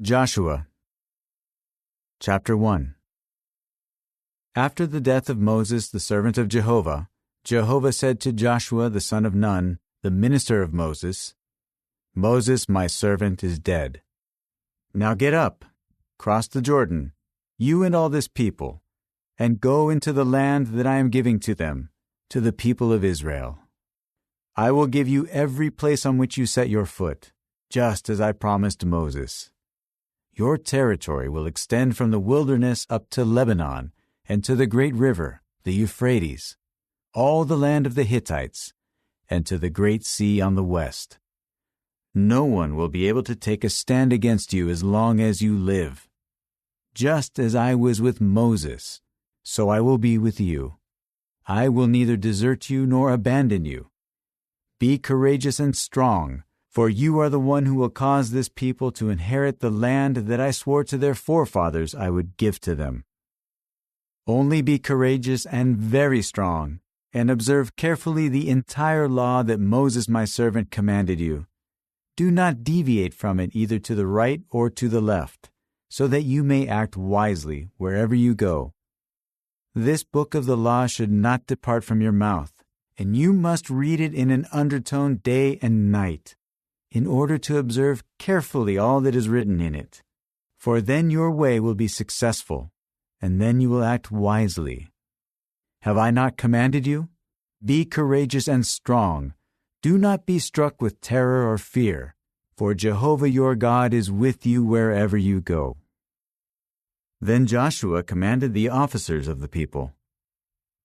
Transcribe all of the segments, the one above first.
Joshua Chapter 1. After the death of Moses the servant of Jehovah, Jehovah said to Joshua the son of Nun, the minister of Moses, "Moses my servant is dead. Now get up, cross the Jordan, you and all this people, and go into the land that I am giving to them, to the people of Israel. I will give you every place on which you set your foot, just as I promised Moses. Your territory will extend from the wilderness up to Lebanon and to the great river, the Euphrates, all the land of the Hittites, and to the great sea on the west. No one will be able to take a stand against you as long as you live. Just as I was with Moses, so I will be with you. I will neither desert you nor abandon you. Be courageous and strong, for you are the one who will cause this people to inherit the land that I swore to their forefathers I would give to them. Only be courageous and very strong, and observe carefully the entire law that Moses my servant commanded you. Do not deviate from it either to the right or to the left, so that you may act wisely wherever you go. This book of the law should not depart from your mouth, and you must read it in an undertone day and night, in order to observe carefully all that is written in it. For then your way will be successful, and then you will act wisely. Have I not commanded you? Be courageous and strong. Do not be struck with terror or fear, for Jehovah your God is with you wherever you go." Then Joshua commanded the officers of the people,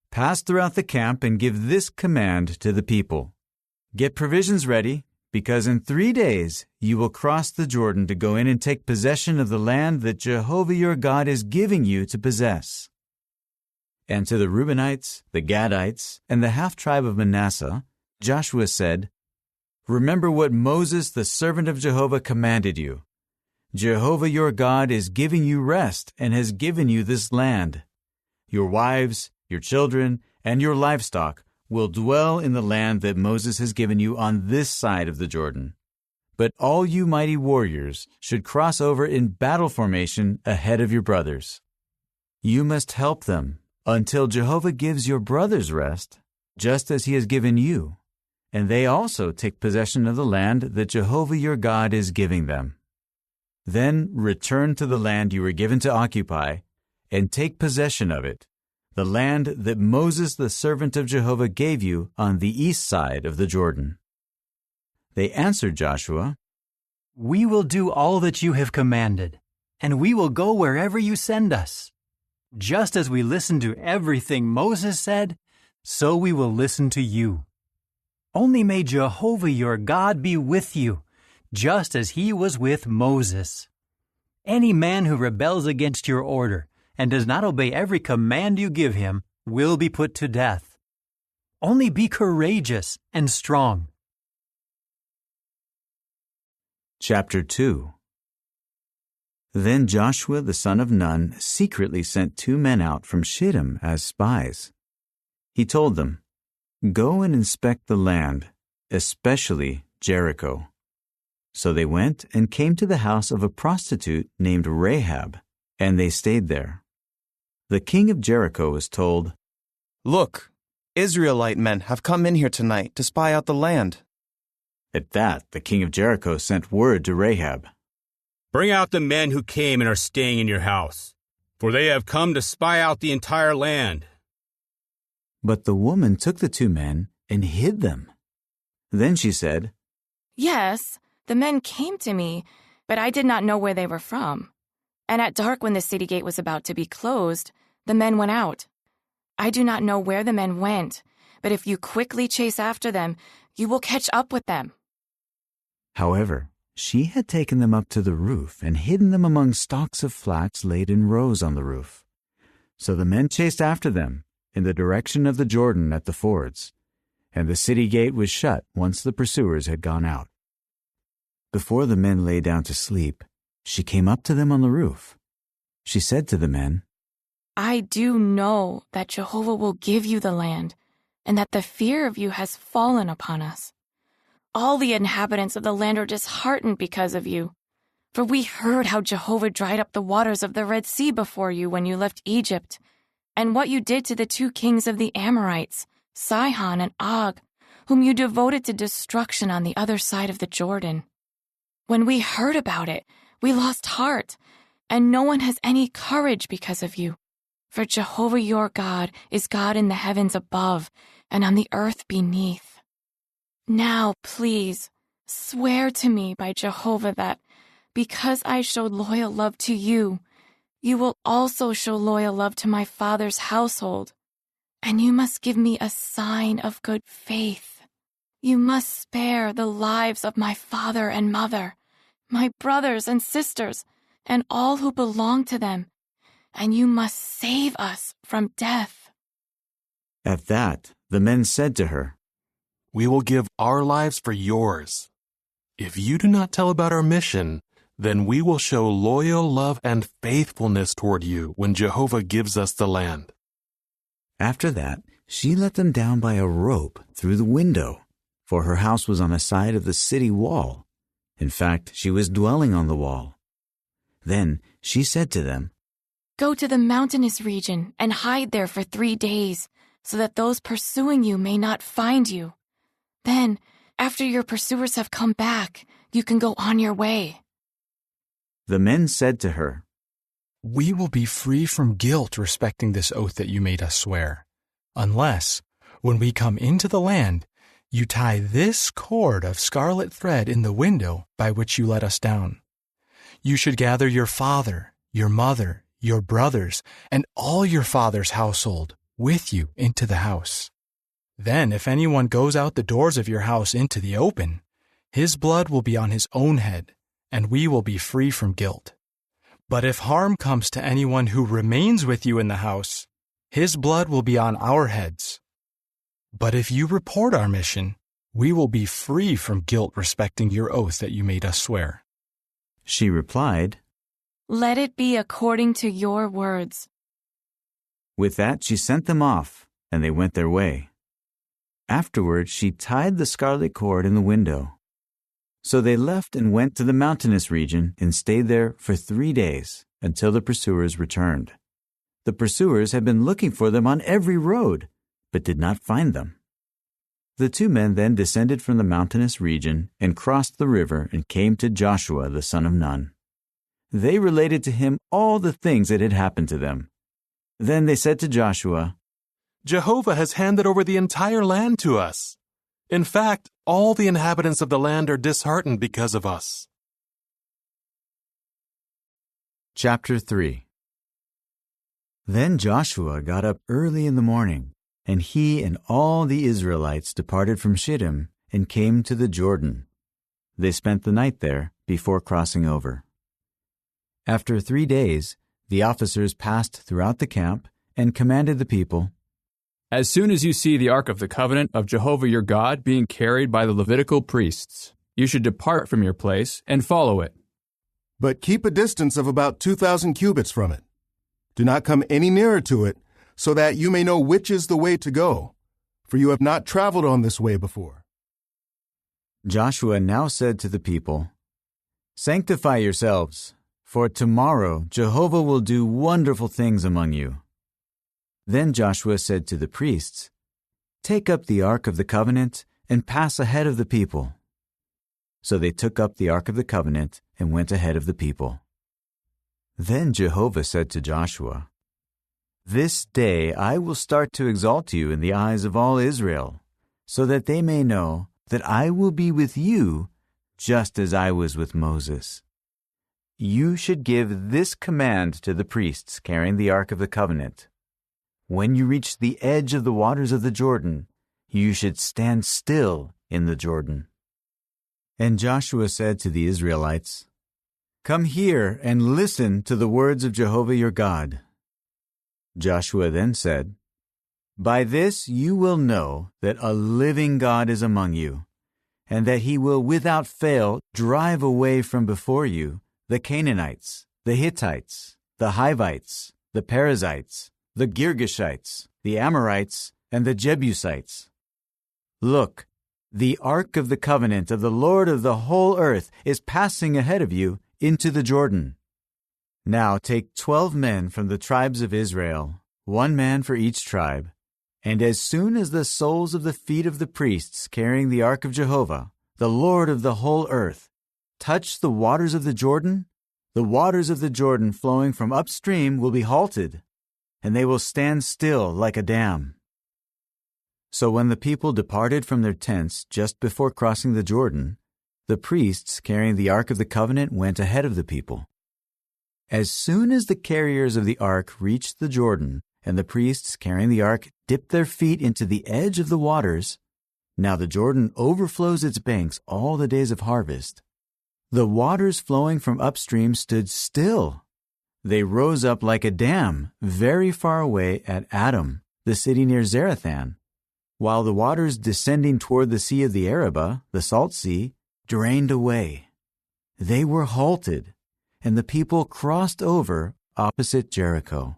"Pass throughout the camp and give this command to the people. Get provisions ready, because in 3 days you will cross the Jordan to go in and take possession of the land that Jehovah your God is giving you to possess." And to the Reubenites, the Gadites, and the half-tribe of Manasseh, Joshua said, "Remember what Moses the servant of Jehovah commanded you. Jehovah your God is giving you rest and has given you this land. Your wives, your children, and your livestock will dwell in the land that Moses has given you on this side of the Jordan. But all you mighty warriors should cross over in battle formation ahead of your brothers. You must help them until Jehovah gives your brothers rest, just as he has given you, and they also take possession of the land that Jehovah your God is giving them. Then return to the land you were given to occupy, and take possession of it, the land that Moses the servant of Jehovah gave you on the east side of the Jordan." They answered Joshua, "We will do all that you have commanded, and we will go wherever you send us. Just as we listened to everything Moses said, so we will listen to you. Only may Jehovah your God be with you, just as he was with Moses. Any man who rebels against your order and does not obey every command you give him will be put to death. Only be courageous and strong." Chapter 2. Then Joshua the son of Nun secretly sent 2 men out from Shittim as spies. He told them, "Go and inspect the land, especially Jericho." So they went and came to the house of a prostitute named Rahab, and they stayed there. The king of Jericho was told, "Look, Israelite men have come in here tonight to spy out the land." At that, the king of Jericho sent word to Rahab, "Bring out the men who came and are staying in your house, for they have come to spy out the entire land." But the woman took the 2 men and hid them. Then she said, "Yes, the men came to me, but I did not know where they were from. And at dark when the city gate was about to be closed, the men went out. I do not know where the men went, but if you quickly chase after them, you will catch up with them." However, she had taken them up to the roof and hidden them among stalks of flax laid in rows on the roof. So the men chased after them in the direction of the Jordan at the fords, and the city gate was shut once the pursuers had gone out. Before the men lay down to sleep, she came up to them on the roof. She said to the men, "I do know that Jehovah will give you the land, and that the fear of you has fallen upon us. All the inhabitants of the land are disheartened because of you. For we heard how Jehovah dried up the waters of the Red Sea before you when you left Egypt, and what you did to the 2 kings of the Amorites, Sihon and Og, whom you devoted to destruction on the other side of the Jordan. When we heard about it, we lost heart, and no one has any courage because of you. For Jehovah your God is God in the heavens above and on the earth beneath. Now, please, swear to me by Jehovah that, because I showed loyal love to you, you will also show loyal love to my father's household. And you must give me a sign of good faith. You must spare the lives of my father and mother, my brothers and sisters, and all who belong to them, and you must save us from death." At that, the men said to her, "We will give our lives for yours. If you do not tell about our mission, then we will show loyal love and faithfulness toward you when Jehovah gives us the land." After that, she let them down by a rope through the window, for her house was on the side of the city wall. In fact, she was dwelling on the wall. Then she said to them, "Go to the mountainous region and hide there for 3 days, so that those pursuing you may not find you. Then, after your pursuers have come back, you can go on your way." The men said to her, "We will be free from guilt respecting this oath that you made us swear, unless, when we come into the land, you tie this cord of scarlet thread in the window by which you let us down. You should gather your father, your mother, your brothers, and all your father's household with you into the house. Then if anyone goes out the doors of your house into the open, his blood will be on his own head, and we will be free from guilt. But if harm comes to anyone who remains with you in the house, his blood will be on our heads. But if you report our mission, we will be free from guilt respecting your oath that you made us swear." She replied, "Let it be according to your words." With that she sent them off, and they went their way. Afterward she tied the scarlet cord in the window. So they left and went to the mountainous region and stayed there for 3 days, until the pursuers returned. The pursuers had been looking for them on every road, but did not find them. The 2 men then descended from the mountainous region and crossed the river and came to Joshua the son of Nun. They related to him all the things that had happened to them. Then they said to Joshua, "Jehovah has handed over the entire land to us. In fact, all the inhabitants of the land are disheartened because of us." Chapter 3. Then Joshua got up early in the morning, and he and all the Israelites departed from Shittim and came to the Jordan. They spent the night there before crossing over. After 3 days, the officers passed throughout the camp and commanded the people, "As soon as you see the Ark of the Covenant of Jehovah your God being carried by the Levitical priests, you should depart from your place and follow it. But keep a distance of about 2,000 cubits from it. Do not come any nearer to it, so that you may know which is the way to go, for you have not traveled on this way before." Joshua now said to the people, "Sanctify yourselves, for tomorrow Jehovah will do wonderful things among you." Then Joshua said to the priests, "Take up the Ark of the Covenant and pass ahead of the people." So they took up the Ark of the Covenant and went ahead of the people. Then Jehovah said to Joshua, "This day I will start to exalt you in the eyes of all Israel, so that they may know that I will be with you just as I was with Moses. You should give this command to the priests carrying the Ark of the Covenant. When you reach the edge of the waters of the Jordan, you should stand still in the Jordan." And Joshua said to the Israelites, "Come here and listen to the words of Jehovah your God." Joshua then said, "By this you will know that a living God is among you, and that he will without fail drive away from before you the Canaanites, the Hittites, the Hivites, the Perizzites, the Girgashites, the Amorites, and the Jebusites. Look, the Ark of the Covenant of the Lord of the whole earth is passing ahead of you into the Jordan. Now take 12 men from the tribes of Israel, 1 man for each tribe, and as soon as the soles of the feet of the priests carrying the ark of Jehovah, the Lord of the whole earth, touch the waters of the Jordan flowing from upstream will be halted, and they will stand still like a dam. So when the people departed from their tents just before crossing the Jordan, the priests carrying the ark of the covenant went ahead of the people. As soon as the carriers of the ark reached the Jordan, and the priests carrying the ark dipped their feet into the edge of the waters, now the Jordan overflows its banks all the days of harvest, the waters flowing from upstream stood still. They rose up like a dam very far away at Adam, the city near Zarethan, while the waters descending toward the Sea of the Arabah, the Salt Sea, drained away. They were halted, and the people crossed over opposite Jericho.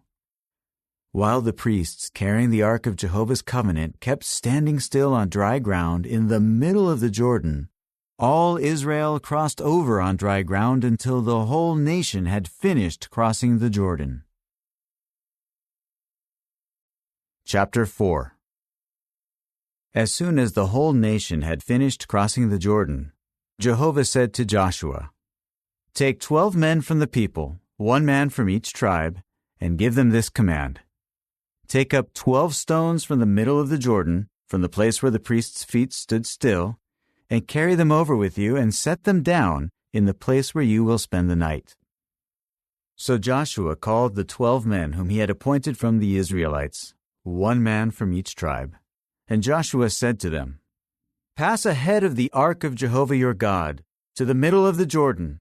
While the priests carrying the ark of Jehovah's covenant kept standing still on dry ground in the middle of the Jordan, all Israel crossed over on dry ground until the whole nation had finished crossing the Jordan. Chapter 4. As soon as the whole nation had finished crossing the Jordan, Jehovah said to Joshua, "Take 12 men from the people, 1 man from each tribe, and give them this command. Take up 12 stones from the middle of the Jordan, from the place where the priests' feet stood still, and carry them over with you and set them down in the place where you will spend the night." So Joshua called the 12 men whom he had appointed from the Israelites, 1 man from each tribe. And Joshua said to them, "Pass ahead of the ark of Jehovah your God to the middle of the Jordan,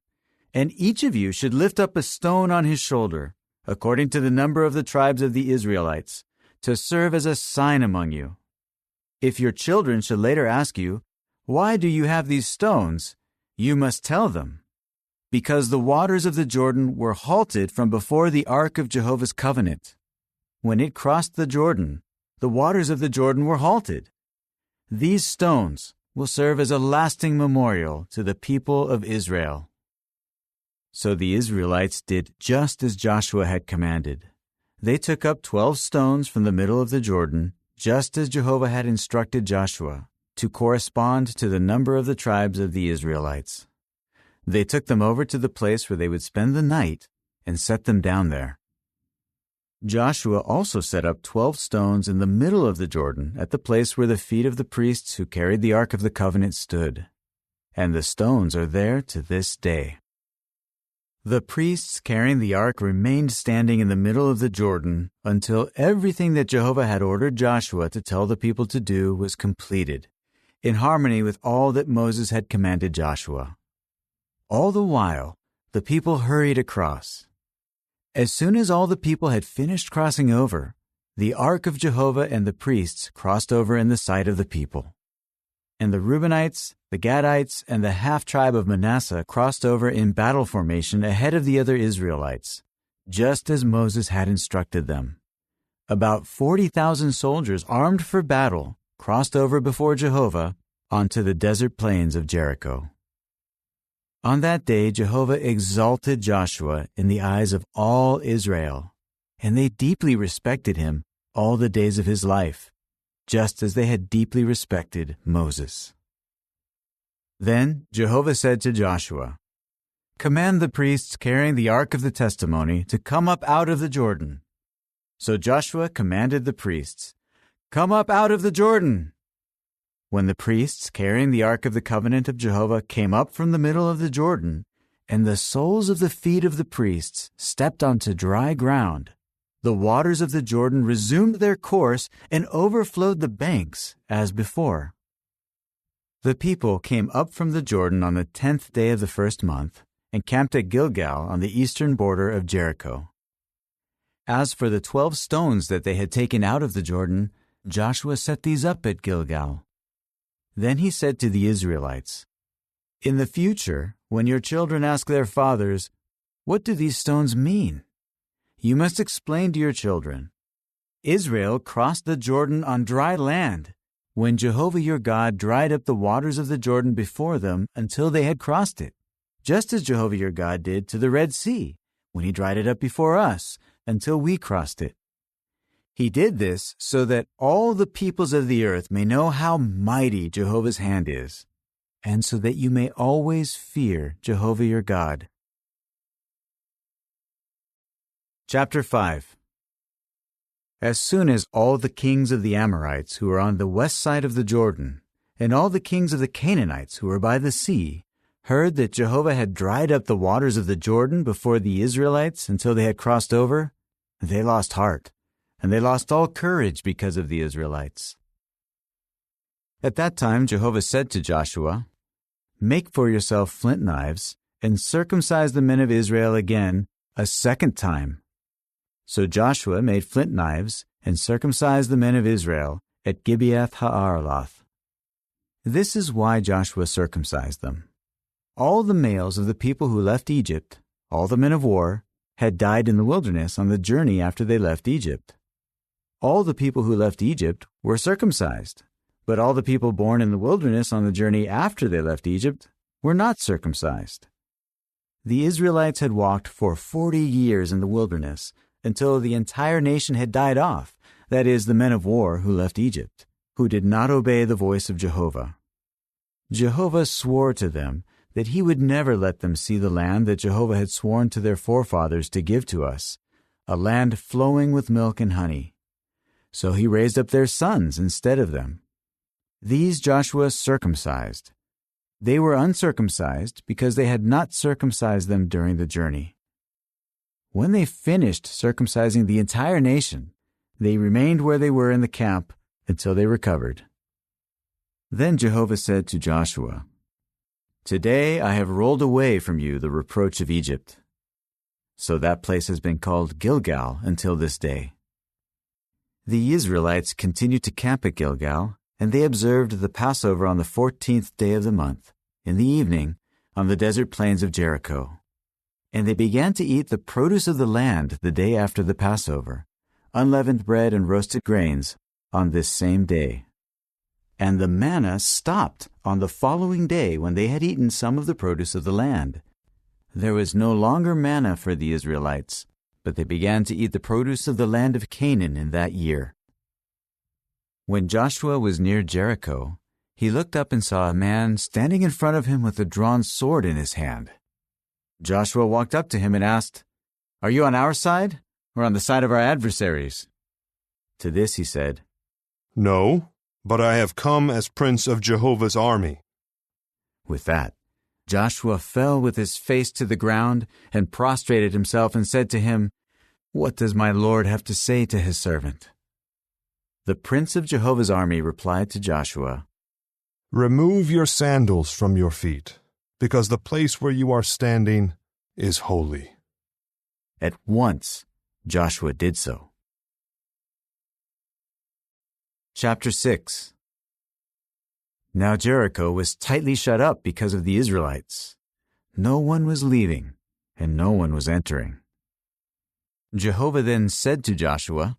and each of you should lift up a stone on his shoulder, according to the number of the tribes of the Israelites, to serve as a sign among you. If your children should later ask you, 'Why do you have these stones?' you must tell them, 'Because the waters of the Jordan were halted from before the ark of Jehovah's covenant. When it crossed the Jordan, the waters of the Jordan were halted. These stones will serve as a lasting memorial to the people of Israel." So the Israelites did just as Joshua had commanded. They took up 12 stones from the middle of the Jordan, just as Jehovah had instructed Joshua, to correspond to the number of the tribes of the Israelites. They took them over to the place where they would spend the night and set them down there. Joshua also set up 12 stones in the middle of the Jordan at the place where the feet of the priests who carried the Ark of the Covenant stood, and the stones are there to this day. The priests carrying the ark remained standing in the middle of the Jordan until everything that Jehovah had ordered Joshua to tell the people to do was completed, in harmony with all that Moses had commanded Joshua. All the while, the people hurried across. As soon as all the people had finished crossing over, the ark of Jehovah and the priests crossed over in the sight of the people. And the Reubenites, the Gadites, and the half-tribe of Manasseh crossed over in battle formation ahead of the other Israelites, just as Moses had instructed them. About 40,000 soldiers armed for battle crossed over before Jehovah onto the desert plains of Jericho. On that day Jehovah exalted Joshua in the eyes of all Israel, and they deeply respected him all the days of his life, just as they had deeply respected Moses. Then Jehovah said to Joshua, "Command the priests carrying the ark of the testimony to come up out of the Jordan." So Joshua commanded the priests, "Come up out of the Jordan." When the priests carrying the ark of the covenant of Jehovah came up from the middle of the Jordan, and the soles of the feet of the priests stepped onto dry ground, the waters of the Jordan resumed their course and overflowed the banks as before. The people came up from the Jordan on the 10th day of the first month and camped at Gilgal on the eastern border of Jericho. As for the 12 stones that they had taken out of the Jordan, Joshua set these up at Gilgal. Then he said to the Israelites, "In the future, when your children ask their fathers, 'What do these stones mean?' you must explain to your children, 'Israel crossed the Jordan on dry land, when Jehovah your God dried up the waters of the Jordan before them until they had crossed it, just as Jehovah your God did to the Red Sea, when he dried it up before us, until we crossed it. He did this so that all the peoples of the earth may know how mighty Jehovah's hand is, and so that you may always fear Jehovah your God. Chapter 5. As soon as all the kings of the Amorites who were on the west side of the Jordan, and all the kings of the Canaanites who were by the sea, heard that Jehovah had dried up the waters of the Jordan before the Israelites until they had crossed over, they lost heart, and they lost all courage because of the Israelites. At that time Jehovah said to Joshua, "Make for yourself flint knives, and circumcise the men of Israel again a second time." So Joshua made flint knives and circumcised the men of Israel at Gibeath Ha'araloth. This is why Joshua circumcised them. All the males of the people who left Egypt, all the men of war, had died in the wilderness on the journey after they left Egypt. All the people who left Egypt were circumcised, but all the people born in the wilderness on the journey after they left Egypt were not circumcised. The Israelites had walked for 40 years in the wilderness until the entire nation had died off, that is, the men of war who left Egypt, who did not obey the voice of Jehovah. Jehovah swore to them that he would never let them see the land that Jehovah had sworn to their forefathers to give to us, a land flowing with milk and honey. So he raised up their sons instead of them. These Joshua circumcised. They were uncircumcised because they had not circumcised them during the journey. When they finished circumcising the entire nation, they remained where they were in the camp until they recovered. Then Jehovah said to Joshua, "Today I have rolled away from you the reproach of Egypt." So that place has been called Gilgal until this day. The Israelites continued to camp at Gilgal, and they observed the Passover on the 14th day of the month, in the evening, on the desert plains of Jericho. And they began to eat the produce of the land the day after the Passover, unleavened bread and roasted grains, on this same day. And the manna stopped on the following day when they had eaten some of the produce of the land. There was no longer manna for the Israelites, but they began to eat the produce of the land of Canaan in that year. When Joshua was near Jericho, he looked up and saw a man standing in front of him with a drawn sword in his hand. Joshua walked up to him and asked, "Are you on our side or on the side of our adversaries?" To this he said, "No, but I have come as prince of Jehovah's army." With that, Joshua fell with his face to the ground and prostrated himself and said to him, "What does my Lord have to say to his servant?" The prince of Jehovah's army replied to Joshua, "Remove your sandals from your feet, because the place where you are standing is holy." At once, Joshua did so. Chapter 6. Now Jericho was tightly shut up because of the Israelites. No one was leaving, and no one was entering. Jehovah then said to Joshua,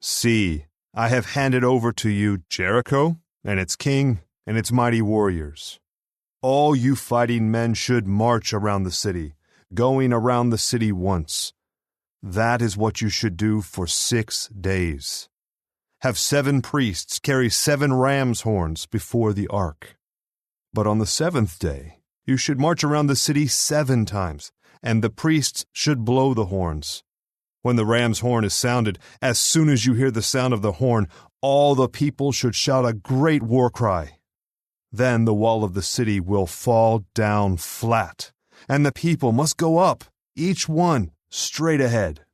"See, I have handed over to you Jericho and its king and its mighty warriors. All you fighting men should march around the city, going around the city once. That is what you should do for 6 days. Have 7 priests carry 7 ram's horns before the ark. But on the 7th day, you should march around the city 7 times, and the priests should blow the horns. When the ram's horn is sounded, as soon as you hear the sound of the horn, all the people should shout a great war cry. Then the wall of the city will fall down flat, and the people must go up, each one straight ahead."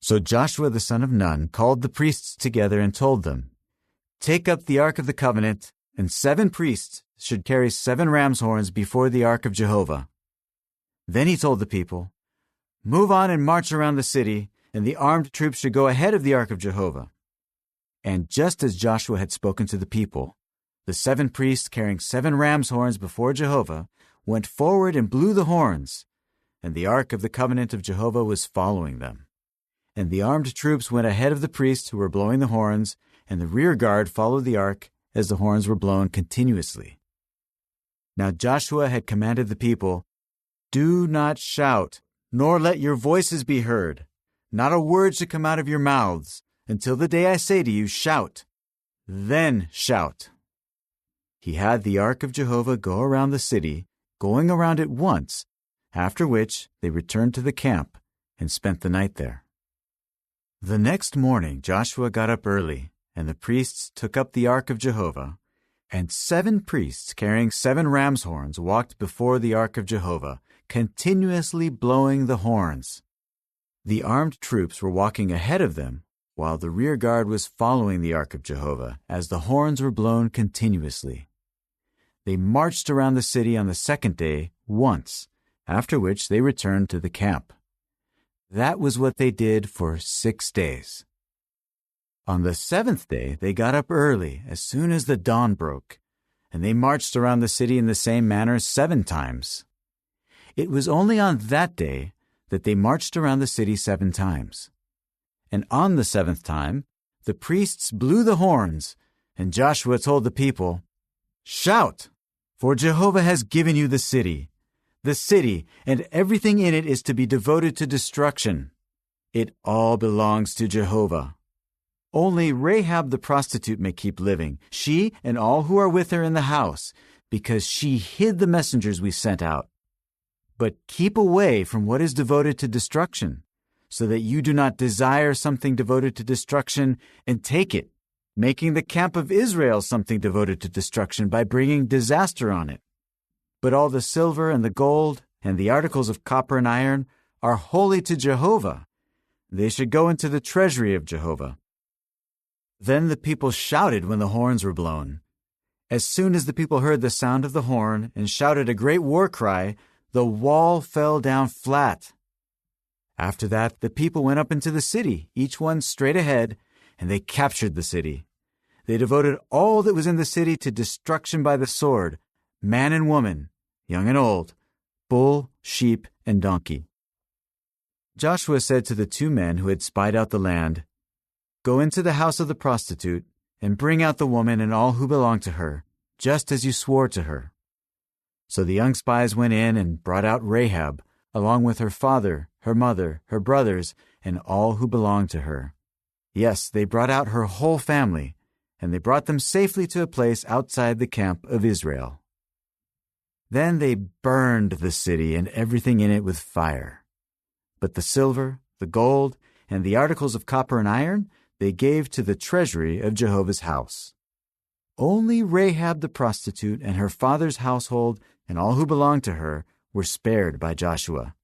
So Joshua the son of Nun called the priests together and told them, "Take up the Ark of the Covenant, and 7 priests should carry 7 ram's horns before the Ark of Jehovah." Then he told the people, "Move on and march around the city, and the armed troops should go ahead of the Ark of Jehovah." And just as Joshua had spoken to the people, the 7 priests carrying 7 ram's horns before Jehovah went forward and blew the horns, and the Ark of the Covenant of Jehovah was following them. And the armed troops went ahead of the priests who were blowing the horns, and the rear guard followed the ark as the horns were blown continuously. Now Joshua had commanded the people, "Do not shout, nor let your voices be heard. Not a word should come out of your mouths, until the day I say to you, shout. Then shout." He had the ark of Jehovah go around the city, going around it once, after which they returned to the camp and spent the night there. The next morning Joshua got up early, and the priests took up the ark of Jehovah, and 7 priests carrying 7 ram's horns walked before the ark of Jehovah, continuously blowing the horns. The armed troops were walking ahead of them, while the rear guard was following the ark of Jehovah, as the horns were blown continuously. They marched around the city on the second day once, after which they returned to the camp. That was what they did for 6 days. On the 7th day they got up early as soon as the dawn broke, and they marched around the city in the same manner 7 times. It was only on that day that they marched around the city 7 times. And on the 7th time, the priests blew the horns, and Joshua told the people, "Shout, for Jehovah has given you the city. The city and everything in it is to be devoted to destruction. It all belongs to Jehovah. Only Rahab the prostitute may keep living, she and all who are with her in the house, because she hid the messengers we sent out. But keep away from what is devoted to destruction, so that you do not desire something devoted to destruction and take it, making the camp of Israel something devoted to destruction by bringing disaster on it. But all the silver and the gold and the articles of copper and iron are holy to Jehovah. They should go into the treasury of Jehovah." Then the people shouted when the horns were blown. As soon as the people heard the sound of the horn and shouted a great war cry, the wall fell down flat. After that, the people went up into the city, each one straight ahead, and they captured the city. They devoted all that was in the city to destruction by the sword, man and woman, young and old, bull, sheep, and donkey. Joshua said to the 2 men who had spied out the land, "Go into the house of the prostitute, and bring out the woman and all who belong to her, just as you swore to her." So the young spies went in and brought out Rahab, along with her father, her mother, her brothers, and all who belonged to her. Yes, they brought out her whole family, and they brought them safely to a place outside the camp of Israel. Then they burned the city and everything in it with fire. But the silver, the gold, and the articles of copper and iron they gave to the treasury of Jehovah's house. Only Rahab the prostitute and her father's household and all who belonged to her were spared by Joshua.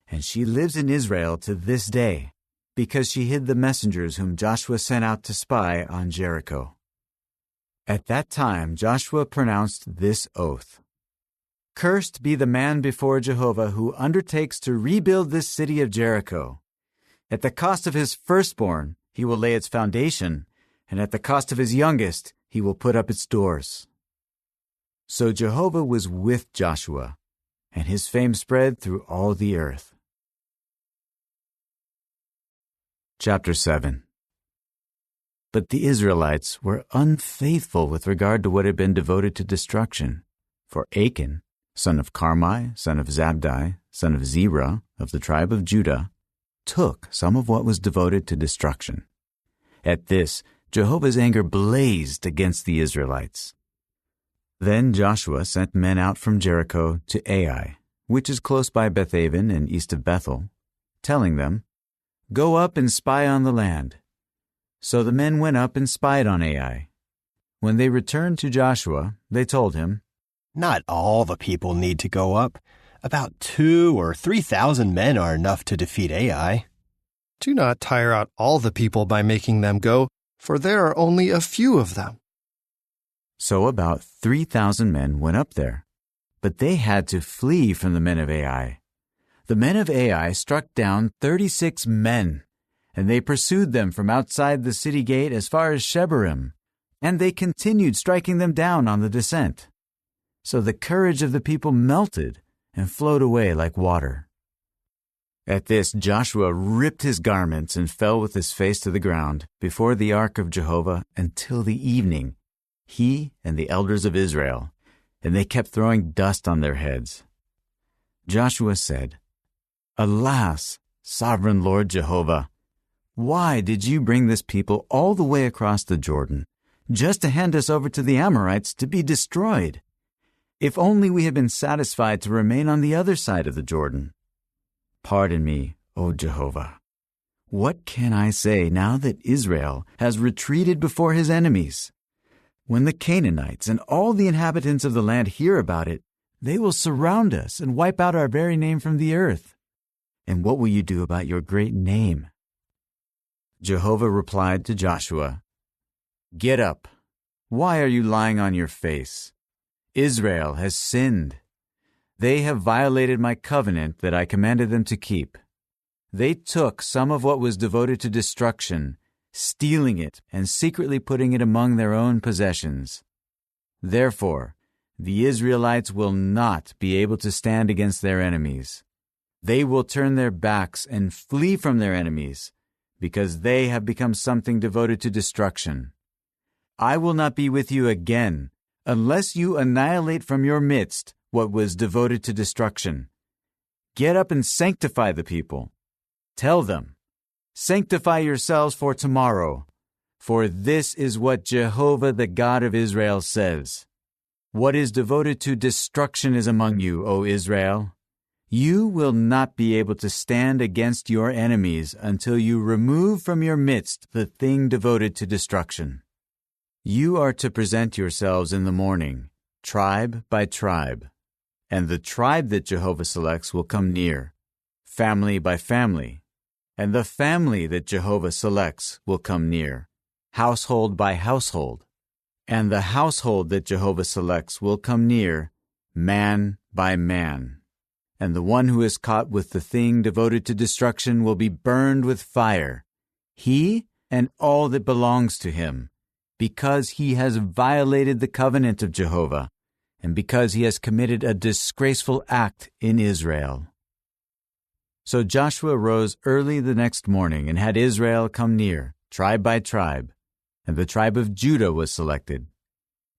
And she lives in Israel to this day, because she hid the messengers whom Joshua sent out to spy on Jericho. At that time Joshua pronounced this oath: "Cursed be the man before Jehovah who undertakes to rebuild this city of Jericho. At the cost of his firstborn he will lay its foundation, and at the cost of his youngest he will put up its doors." So Jehovah was with Joshua, and his fame spread through all the earth. Chapter 7. But the Israelites were unfaithful with regard to what had been devoted to destruction. For Achan, son of Carmi, son of Zabdi, son of Zerah, of the tribe of Judah, took some of what was devoted to destruction. At this, Jehovah's anger blazed against the Israelites. Then Joshua sent men out from Jericho to Ai, which is close by Bethaven and east of Bethel, telling them, "Go up and spy on the land." So the men went up and spied on Ai. When they returned to Joshua, they told him, "Not all the people need to go up. About 2,000 or 3,000 men are enough to defeat Ai." "Do not tire out all the people by making them go, for there are only a few of them." So about 3,000 men went up there, but they had to flee from the men of Ai. The men of Ai struck down 36 men, and they pursued them from outside the city gate as far as Shebarim, and they continued striking them down on the descent. So the courage of the people melted and flowed away like water. At this Joshua ripped his garments and fell with his face to the ground before the ark of Jehovah until the evening, he and the elders of Israel, and they kept throwing dust on their heads. Joshua said, "Alas, sovereign Lord Jehovah, why did you bring this people all the way across the Jordan, just to hand us over to the Amorites to be destroyed? If only we had been satisfied to remain on the other side of the Jordan. Pardon me, O Jehovah. What can I say now that Israel has retreated before his enemies? When the Canaanites and all the inhabitants of the land hear about it, they will surround us and wipe out our very name from the earth. And what will you do about your great name?" Jehovah replied to Joshua, "Get up. Why are you lying on your face? Israel has sinned. They have violated my covenant that I commanded them to keep. They took some of what was devoted to destruction, stealing it and secretly putting it among their own possessions. Therefore, the Israelites will not be able to stand against their enemies. They will turn their backs and flee from their enemies, because they have become something devoted to destruction. I will not be with you again unless you annihilate from your midst what was devoted to destruction. Get up and sanctify the people. Tell them, 'Sanctify yourselves for tomorrow, for this is what Jehovah the God of Israel says. What is devoted to destruction is among you, O Israel. You will not be able to stand against your enemies until you remove from your midst the thing devoted to destruction. You are to present yourselves in the morning, tribe by tribe, and the tribe that Jehovah selects will come near, family by family, and the family that Jehovah selects will come near, household by household, and the household that Jehovah selects will come near, man by man. And the one who is caught with the thing devoted to destruction will be burned with fire, he and all that belongs to him, because he has violated the covenant of Jehovah, and because he has committed a disgraceful act in Israel." So Joshua rose early the next morning and had Israel come near, tribe by tribe, and the tribe of Judah was selected.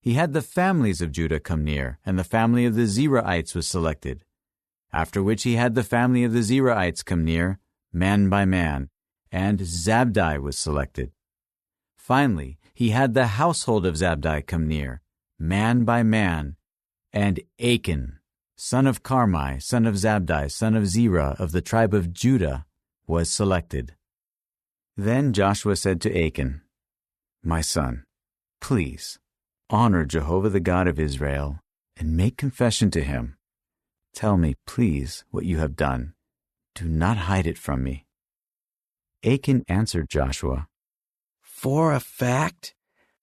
He had the families of Judah come near, and the family of the Zerahites was selected. After which he had the family of the Zerahites come near, man by man, and Zabdi was selected. Finally, he had the household of Zabdi come near, man by man, and Achan, son of Carmi, son of Zabdi, son of Zerah, of the tribe of Judah, was selected. Then Joshua said to Achan, "My son, please, honor Jehovah the God of Israel, and make confession to him. Tell me, please, what you have done. Do not hide it from me." Achan answered Joshua, "For a fact,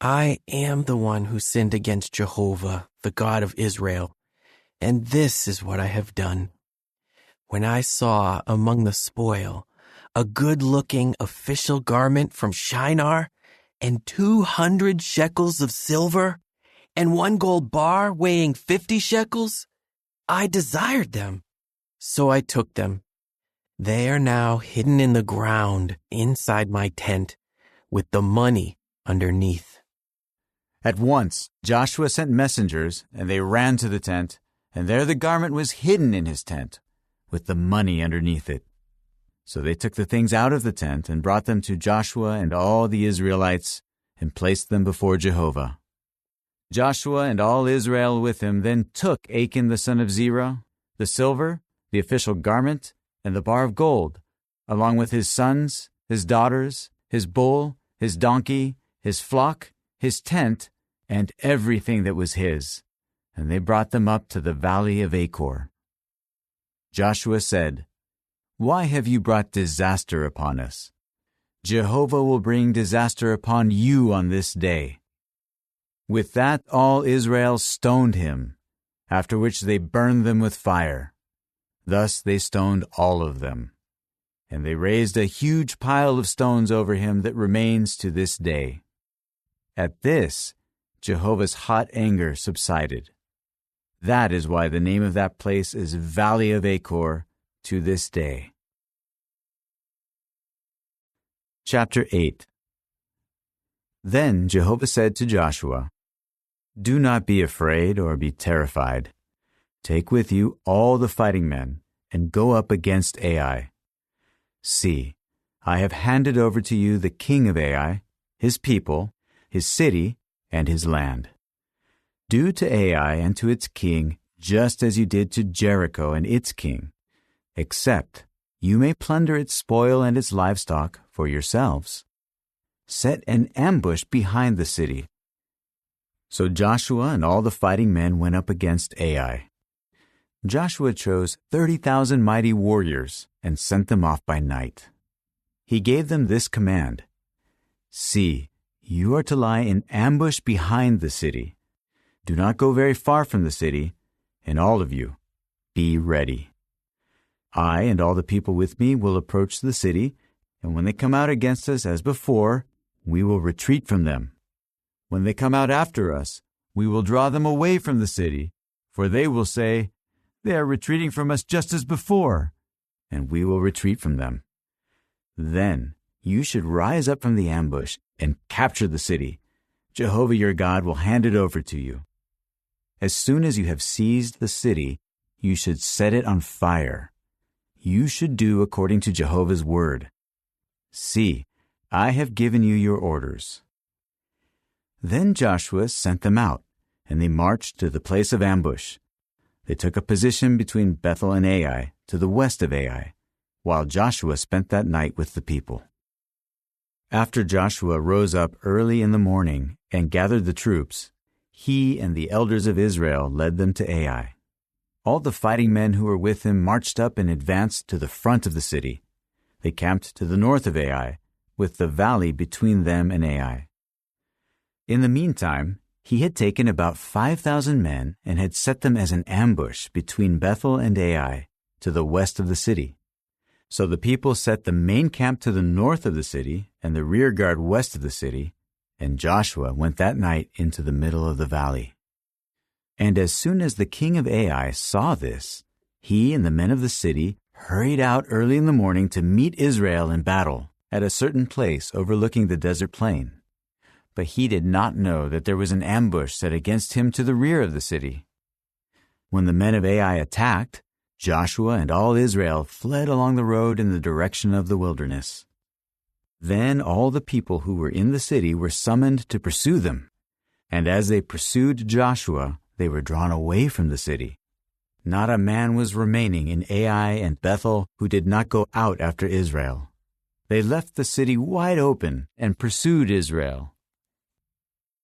I am the one who sinned against Jehovah, the God of Israel, and this is what I have done. When I saw among the spoil a good-looking official garment from Shinar, and 200 shekels of silver, and 1 gold bar weighing 50 shekels, I desired them. So I took them. They are now hidden in the ground inside my tent, with the money underneath." At once Joshua sent messengers, and they ran to the tent, and there the garment was hidden in his tent, with the money underneath it. So they took the things out of the tent and brought them to Joshua and all the Israelites, and placed them before Jehovah. Joshua and all Israel with him then took Achan the son of Zerah, the silver, the official garment, and the bar of gold, along with his sons, his daughters, his bull, his donkey, his flock, his tent, and everything that was his, and they brought them up to the valley of Achor. Joshua said, "Why have you brought disaster upon us? Jehovah will bring disaster upon you on this day." With that all Israel stoned him, after which they burned them with fire. Thus they stoned all of them. And they raised a huge pile of stones over him that remains to this day. At this, Jehovah's hot anger subsided. That is why the name of that place is Valley of Achor to this day. Chapter 8. Then Jehovah said to Joshua, Do not be afraid or be terrified. Take with you all the fighting men and go up against Ai. See, I have handed over to you the king of Ai, his people, his city, and his land. Do to Ai and to its king just as you did to Jericho and its king, except you may plunder its spoil and its livestock for yourselves. Set an ambush behind the city." So Joshua and all the fighting men went up against Ai. Joshua chose 30,000 mighty warriors and sent them off by night. He gave them this command: "See, you are to lie in ambush behind the city. Do not go very far from the city, and all of you, be ready. I and all the people with me will approach the city, and when they come out against us as before, we will retreat from them. When they come out after us, we will draw them away from the city, for they will say, 'They are retreating from us just as before,' and we will retreat from them. Then you should rise up from the ambush and capture the city. Jehovah your God will hand it over to you. As soon as you have seized the city, you should set it on fire. You should do according to Jehovah's word. See, I have given you your orders." Then Joshua sent them out, and they marched to the place of ambush. They took a position between Bethel and Ai, to the west of Ai, while Joshua spent that night with the people. After Joshua rose up early in the morning and gathered the troops, he and the elders of Israel led them to Ai. All the fighting men who were with him marched up and advanced to the front of the city. They camped to the north of Ai, with the valley between them and Ai. In the meantime, he had taken about 5,000 men and had set them as an ambush between Bethel and Ai, to the west of the city. So the people set the main camp to the north of the city and the rear guard west of the city, and Joshua went that night into the middle of the valley. And as soon as the king of Ai saw this, he and the men of the city hurried out early in the morning to meet Israel in battle at a certain place overlooking the desert plain. But he did not know that there was an ambush set against him to the rear of the city. When the men of Ai attacked, Joshua and all Israel fled along the road in the direction of the wilderness. Then all the people who were in the city were summoned to pursue them, and as they pursued Joshua, they were drawn away from the city. Not a man was remaining in Ai and Bethel who did not go out after Israel. They left the city wide open and pursued Israel.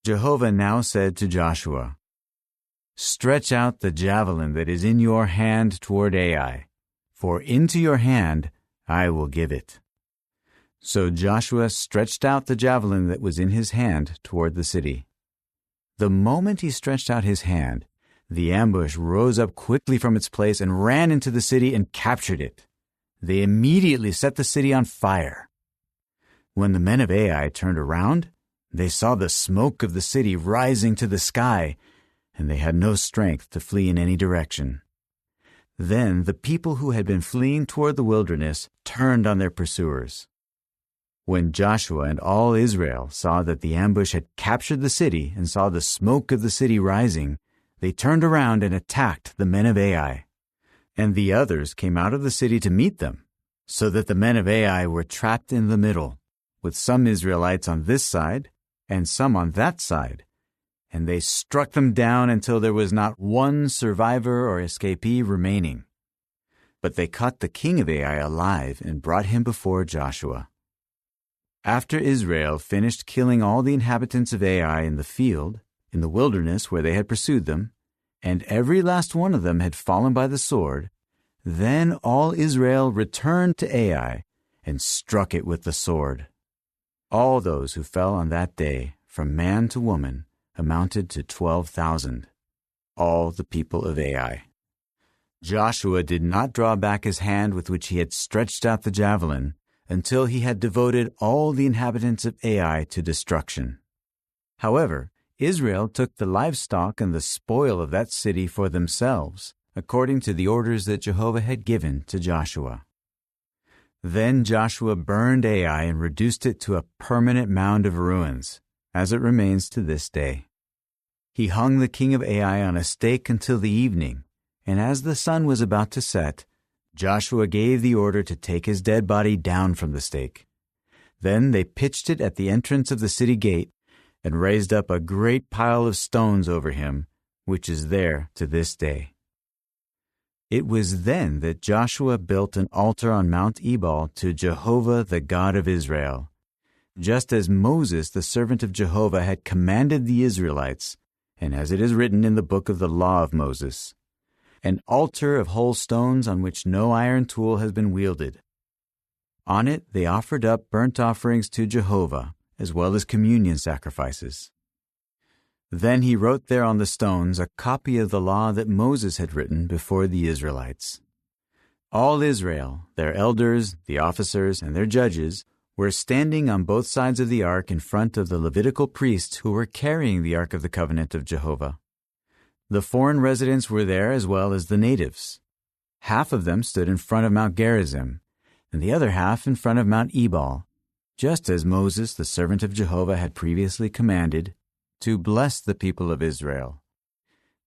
Jehovah now said to Joshua, "Stretch out the javelin that is in your hand toward Ai, for into your hand I will give it." So Joshua stretched out the javelin that was in his hand toward the city. The moment he stretched out his hand, the ambush rose up quickly from its place and ran into the city and captured it. They immediately set the city on fire. When the men of Ai turned around, they saw the smoke of the city rising to the sky, and they had no strength to flee in any direction. Then the people who had been fleeing toward the wilderness turned on their pursuers. When Joshua and all Israel saw that the ambush had captured the city and saw the smoke of the city rising, they turned around and attacked the men of Ai. And the others came out of the city to meet them, so that the men of Ai were trapped in the middle, with some Israelites on this side and some on that side, and they struck them down until there was not one survivor or escapee remaining. But they caught the king of Ai alive and brought him before Joshua. After Israel finished killing all the inhabitants of Ai in the field, in the wilderness where they had pursued them, and every last one of them had fallen by the sword, then all Israel returned to Ai and struck it with the sword. All those who fell on that day, from man to woman, amounted to 12,000, all the people of Ai. Joshua did not draw back his hand with which he had stretched out the javelin until he had devoted all the inhabitants of Ai to destruction. However, Israel took the livestock and the spoil of that city for themselves, according to the orders that Jehovah had given to Joshua. Then Joshua burned Ai and reduced it to a permanent mound of ruins, as it remains to this day. He hung the king of Ai on a stake until the evening, and as the sun was about to set, Joshua gave the order to take his dead body down from the stake. Then they pitched it at the entrance of the city gate and raised up a great pile of stones over him, which is there to this day. It was then that Joshua built an altar on Mount Ebal to Jehovah the God of Israel, just as Moses the servant of Jehovah had commanded the Israelites, and as it is written in the book of the law of Moses, an altar of whole stones on which no iron tool has been wielded. On it they offered up burnt offerings to Jehovah, as well as communion sacrifices. Then he wrote there on the stones a copy of the law that Moses had written before the Israelites. All Israel, their elders, the officers, and their judges, were standing on both sides of the ark in front of the Levitical priests who were carrying the ark of the covenant of Jehovah. The foreign residents were there as well as the natives. Half of them stood in front of Mount Gerizim, and the other half in front of Mount Ebal, just as Moses, the servant of Jehovah, had previously commanded, to bless the people of Israel.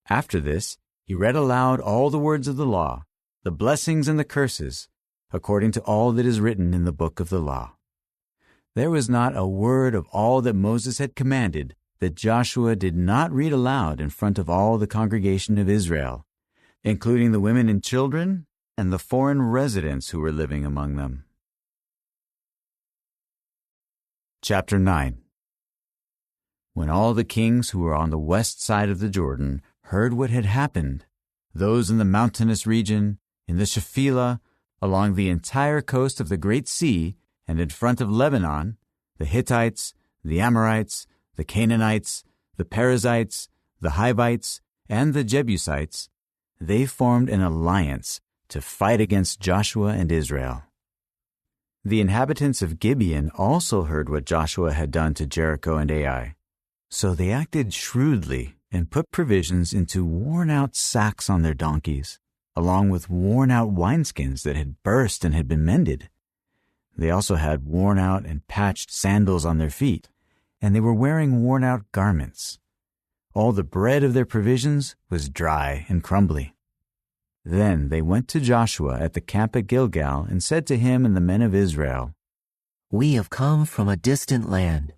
After this, he read aloud all the words of the law, the blessings and the curses, according to all that is written in the book of the law. There was not a word of all that Moses had commanded that Joshua did not read aloud in front of all the congregation of Israel, including the women and children and the foreign residents who were living among them. Chapter 9. When all the kings who were on the west side of the Jordan heard what had happened, those in the mountainous region, in the Shephelah, along the entire coast of the Great Sea, and in front of Lebanon, the Hittites, the Amorites, the Canaanites, the Perizzites, the Hivites, and the Jebusites, they formed an alliance to fight against Joshua and Israel. The inhabitants of Gibeon also heard what Joshua had done to Jericho and Ai. So they acted shrewdly and put provisions into worn-out sacks on their donkeys, along with worn-out wineskins that had burst and had been mended. They also had worn-out and patched sandals on their feet, and they were wearing worn-out garments. All the bread of their provisions was dry and crumbly. Then they went to Joshua at the camp at Gilgal and said to him and the men of Israel, "We have come from a distant land.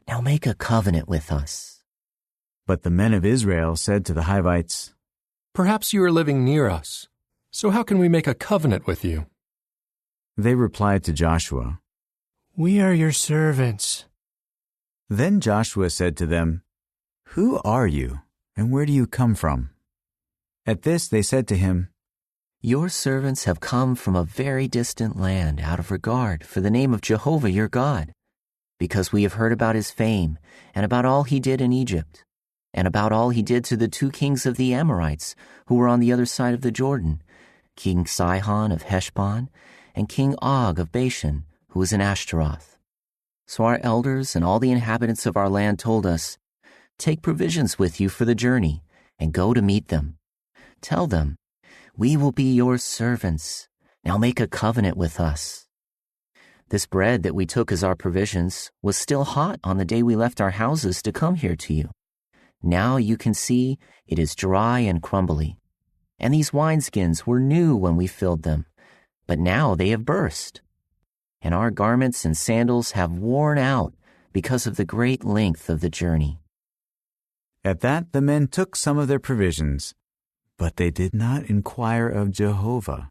Now make a covenant with us." But the men of Israel said to the Hivites, "Perhaps you are living near us, so how can we make a covenant with you?" They replied to Joshua, "We are your servants." Then Joshua said to them, "Who are you, and where do you come from?" At this they said to him, "Your servants have come from a very distant land out of regard for the name of Jehovah your God, because we have heard about his fame and about all he did in Egypt, and about all he did to the 2 kings of the Amorites who were on the other side of the Jordan, King Sihon of Heshbon and King Og of Bashan, who was in Ashtaroth. So our elders and all the inhabitants of our land told us, 'Take provisions with you for the journey and go to meet them. Tell them, we will be your servants. Now make a covenant with us.' This bread that we took as our provisions was still hot on the day we left our houses to come here to you. Now you can see it is dry and crumbly. And these wineskins were new when we filled them, but now they have burst. And our garments and sandals have worn out because of the great length of the journey." At that the men took some of their provisions, but they did not inquire of Jehovah.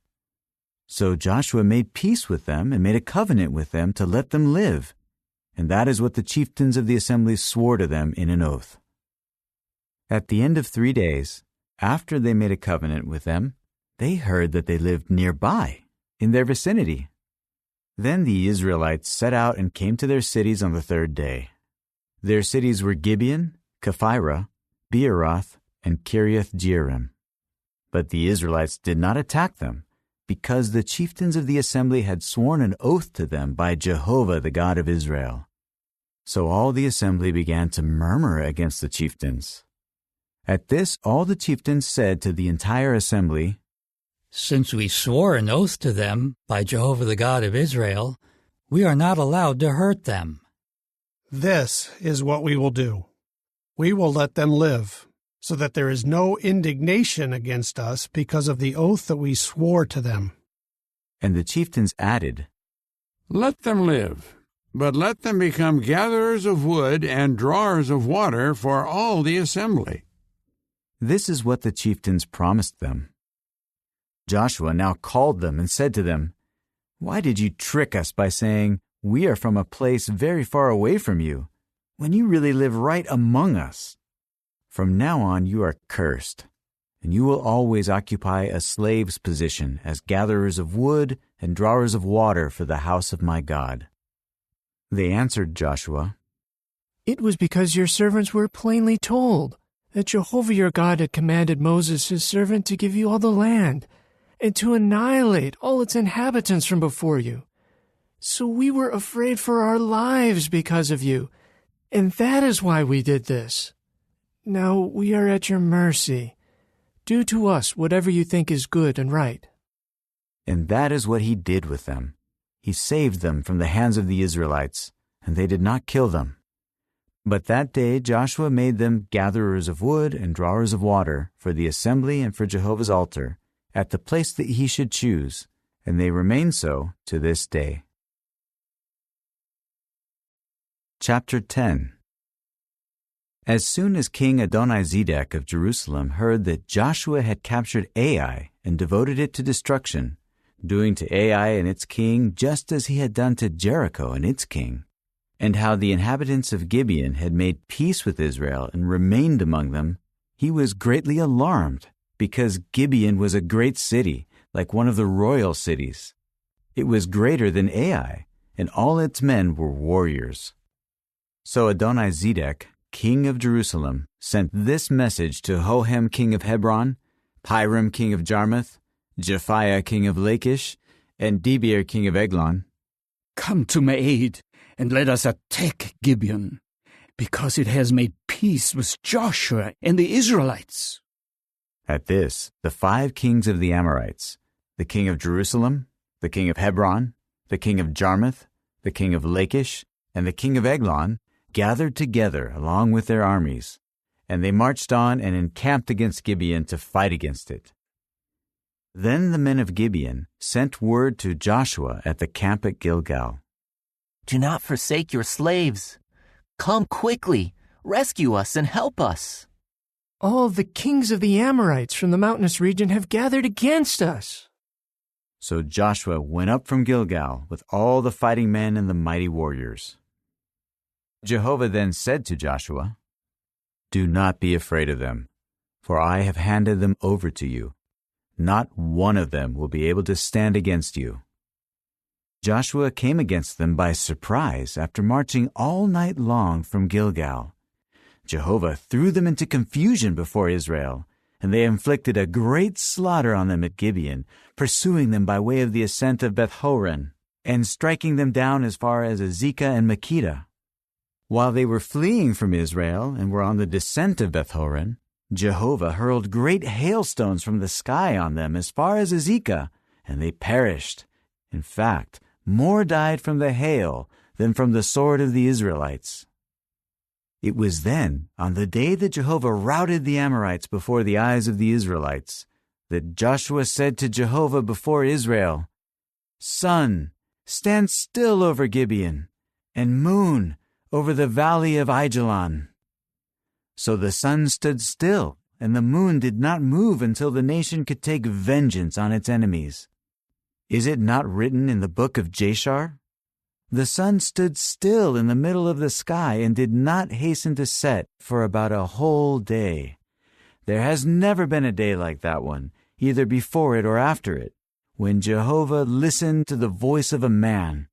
So Joshua made peace with them and made a covenant with them to let them live, and that is what the chieftains of the assembly swore to them in an oath. At the end of 3 days, after they made a covenant with them, they heard that they lived nearby, in their vicinity. Then the Israelites set out and came to their cities on the 3rd day. Their cities were Gibeon, Kephirah, Beeroth, and Kiriath Jearim. But the Israelites did not attack them, because the chieftains of the assembly had sworn an oath to them by Jehovah the God of Israel. So all the assembly began to murmur against the chieftains. At this all the chieftains said to the entire assembly, "Since we swore an oath to them by Jehovah the God of Israel, we are not allowed to hurt them. This is what we will do. We will let them live, so that there is no indignation against us because of the oath that we swore to them. And the chieftains added, Let them live, but let them become gatherers of wood and drawers of water for all the assembly. This is what the chieftains promised them. Joshua now called them and said to them, Why did you trick us by saying, We are from a place very far away from you, when you really live right among us? From now on you are cursed, and you will always occupy a slave's position as gatherers of wood and drawers of water for the house of my God. They answered Joshua, It was because your servants were plainly told that Jehovah your God had commanded Moses his servant to give you all the land, and to annihilate all its inhabitants from before you. So we were afraid for our lives because of you, and that is why we did this. Now we are at your mercy. Do to us whatever you think is good and right. And that is what he did with them. He saved them from the hands of the Israelites, and they did not kill them. But that day Joshua made them gatherers of wood and drawers of water for the assembly and for Jehovah's altar, at the place that he should choose, and they remain so to this day. Chapter 10. As soon as King Adonizedek of Jerusalem heard that Joshua had captured Ai and devoted it to destruction, doing to Ai and its king just as he had done to Jericho and its king, and how the inhabitants of Gibeon had made peace with Israel and remained among them, he was greatly alarmed, because Gibeon was a great city, like one of the royal cities. It was greater than Ai, and all its men were warriors. So Adonizedek, king of Jerusalem, sent this message to Hohem king of Hebron, Piram king of Jarmuth, Japhiah king of Lachish, and Debir king of Eglon. Come to my aid, and let us attack Gibeon, because it has made peace with Joshua and the Israelites. At this, the 5 kings of the Amorites, the king of Jerusalem, the king of Hebron, the king of Jarmuth, the king of Lachish, and the king of Eglon, gathered together along with their armies, and they marched on and encamped against Gibeon to fight against it. Then the men of Gibeon sent word to Joshua at the camp at Gilgal. Do not forsake your slaves. Come quickly, rescue us and help us. All the kings of the Amorites from the mountainous region have gathered against us. So Joshua went up from Gilgal with all the fighting men and the mighty warriors. Jehovah then said to Joshua, Do not be afraid of them, for I have handed them over to you. Not one of them will be able to stand against you. Joshua came against them by surprise after marching all night long from Gilgal. Jehovah threw them into confusion before Israel, and they inflicted a great slaughter on them at Gibeon, pursuing them by way of the ascent of Beth-horon, and striking them down as far as Azekah and Makkedah. While they were fleeing from Israel and were on the descent of Beth-horon, Jehovah hurled great hailstones from the sky on them as far as Azekah, and they perished. In fact, more died from the hail than from the sword of the Israelites. It was then, on the day that Jehovah routed the Amorites before the eyes of the Israelites, that Joshua said to Jehovah before Israel, Sun, stand still over Gibeon, and moon, over the valley of Aijalon. So the sun stood still, and the moon did not move until the nation could take vengeance on its enemies. Is it not written in the book of Jashar? The sun stood still in the middle of the sky and did not hasten to set for about a whole day. There has never been a day like that one, either before it or after it, when Jehovah listened to the voice of a man,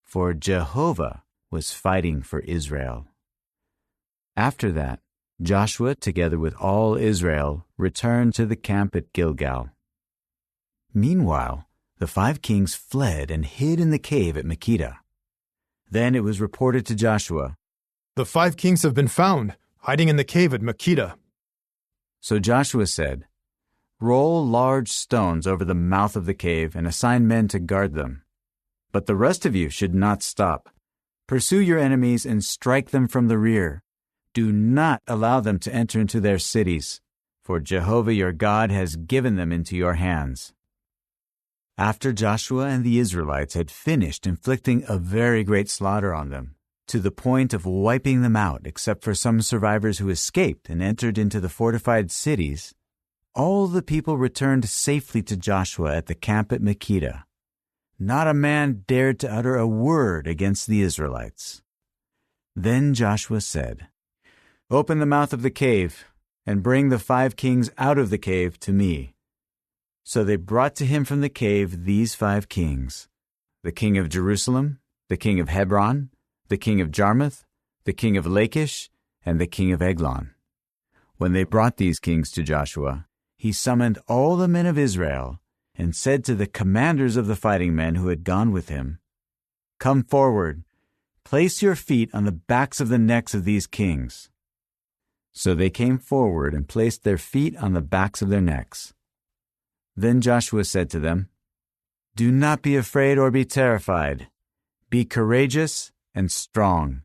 for Jehovah was fighting for Israel. After that, Joshua, together with all Israel, returned to the camp at Gilgal. Meanwhile, the 5 kings fled and hid in the cave at Makkedah. Then it was reported to Joshua, The 5 kings have been found, hiding in the cave at Makkedah. So Joshua said, Roll large stones over the mouth of the cave and assign men to guard them. But the rest of you should not stop. Pursue your enemies and strike them from the rear. Do not allow them to enter into their cities, for Jehovah your God has given them into your hands." After Joshua and the Israelites had finished inflicting a very great slaughter on them, to the point of wiping them out except for some survivors who escaped and entered into the fortified cities, all the people returned safely to Joshua at the camp at Makkedah. Not a man dared to utter a word against the Israelites. Then Joshua said, "Open the mouth of the cave, and bring the 5 kings out of the cave to me." So they brought to him from the cave these 5 kings: the king of Jerusalem, the king of Hebron, the king of Jarmuth, the king of Lachish, and the king of Eglon. When they brought these kings to Joshua, he summoned all the men of Israel and said to the commanders of the fighting men who had gone with him, "Come forward, place your feet on the backs of the necks of these kings." So they came forward and placed their feet on the backs of their necks. Then Joshua said to them, "Do not be afraid or be terrified. Be courageous and strong,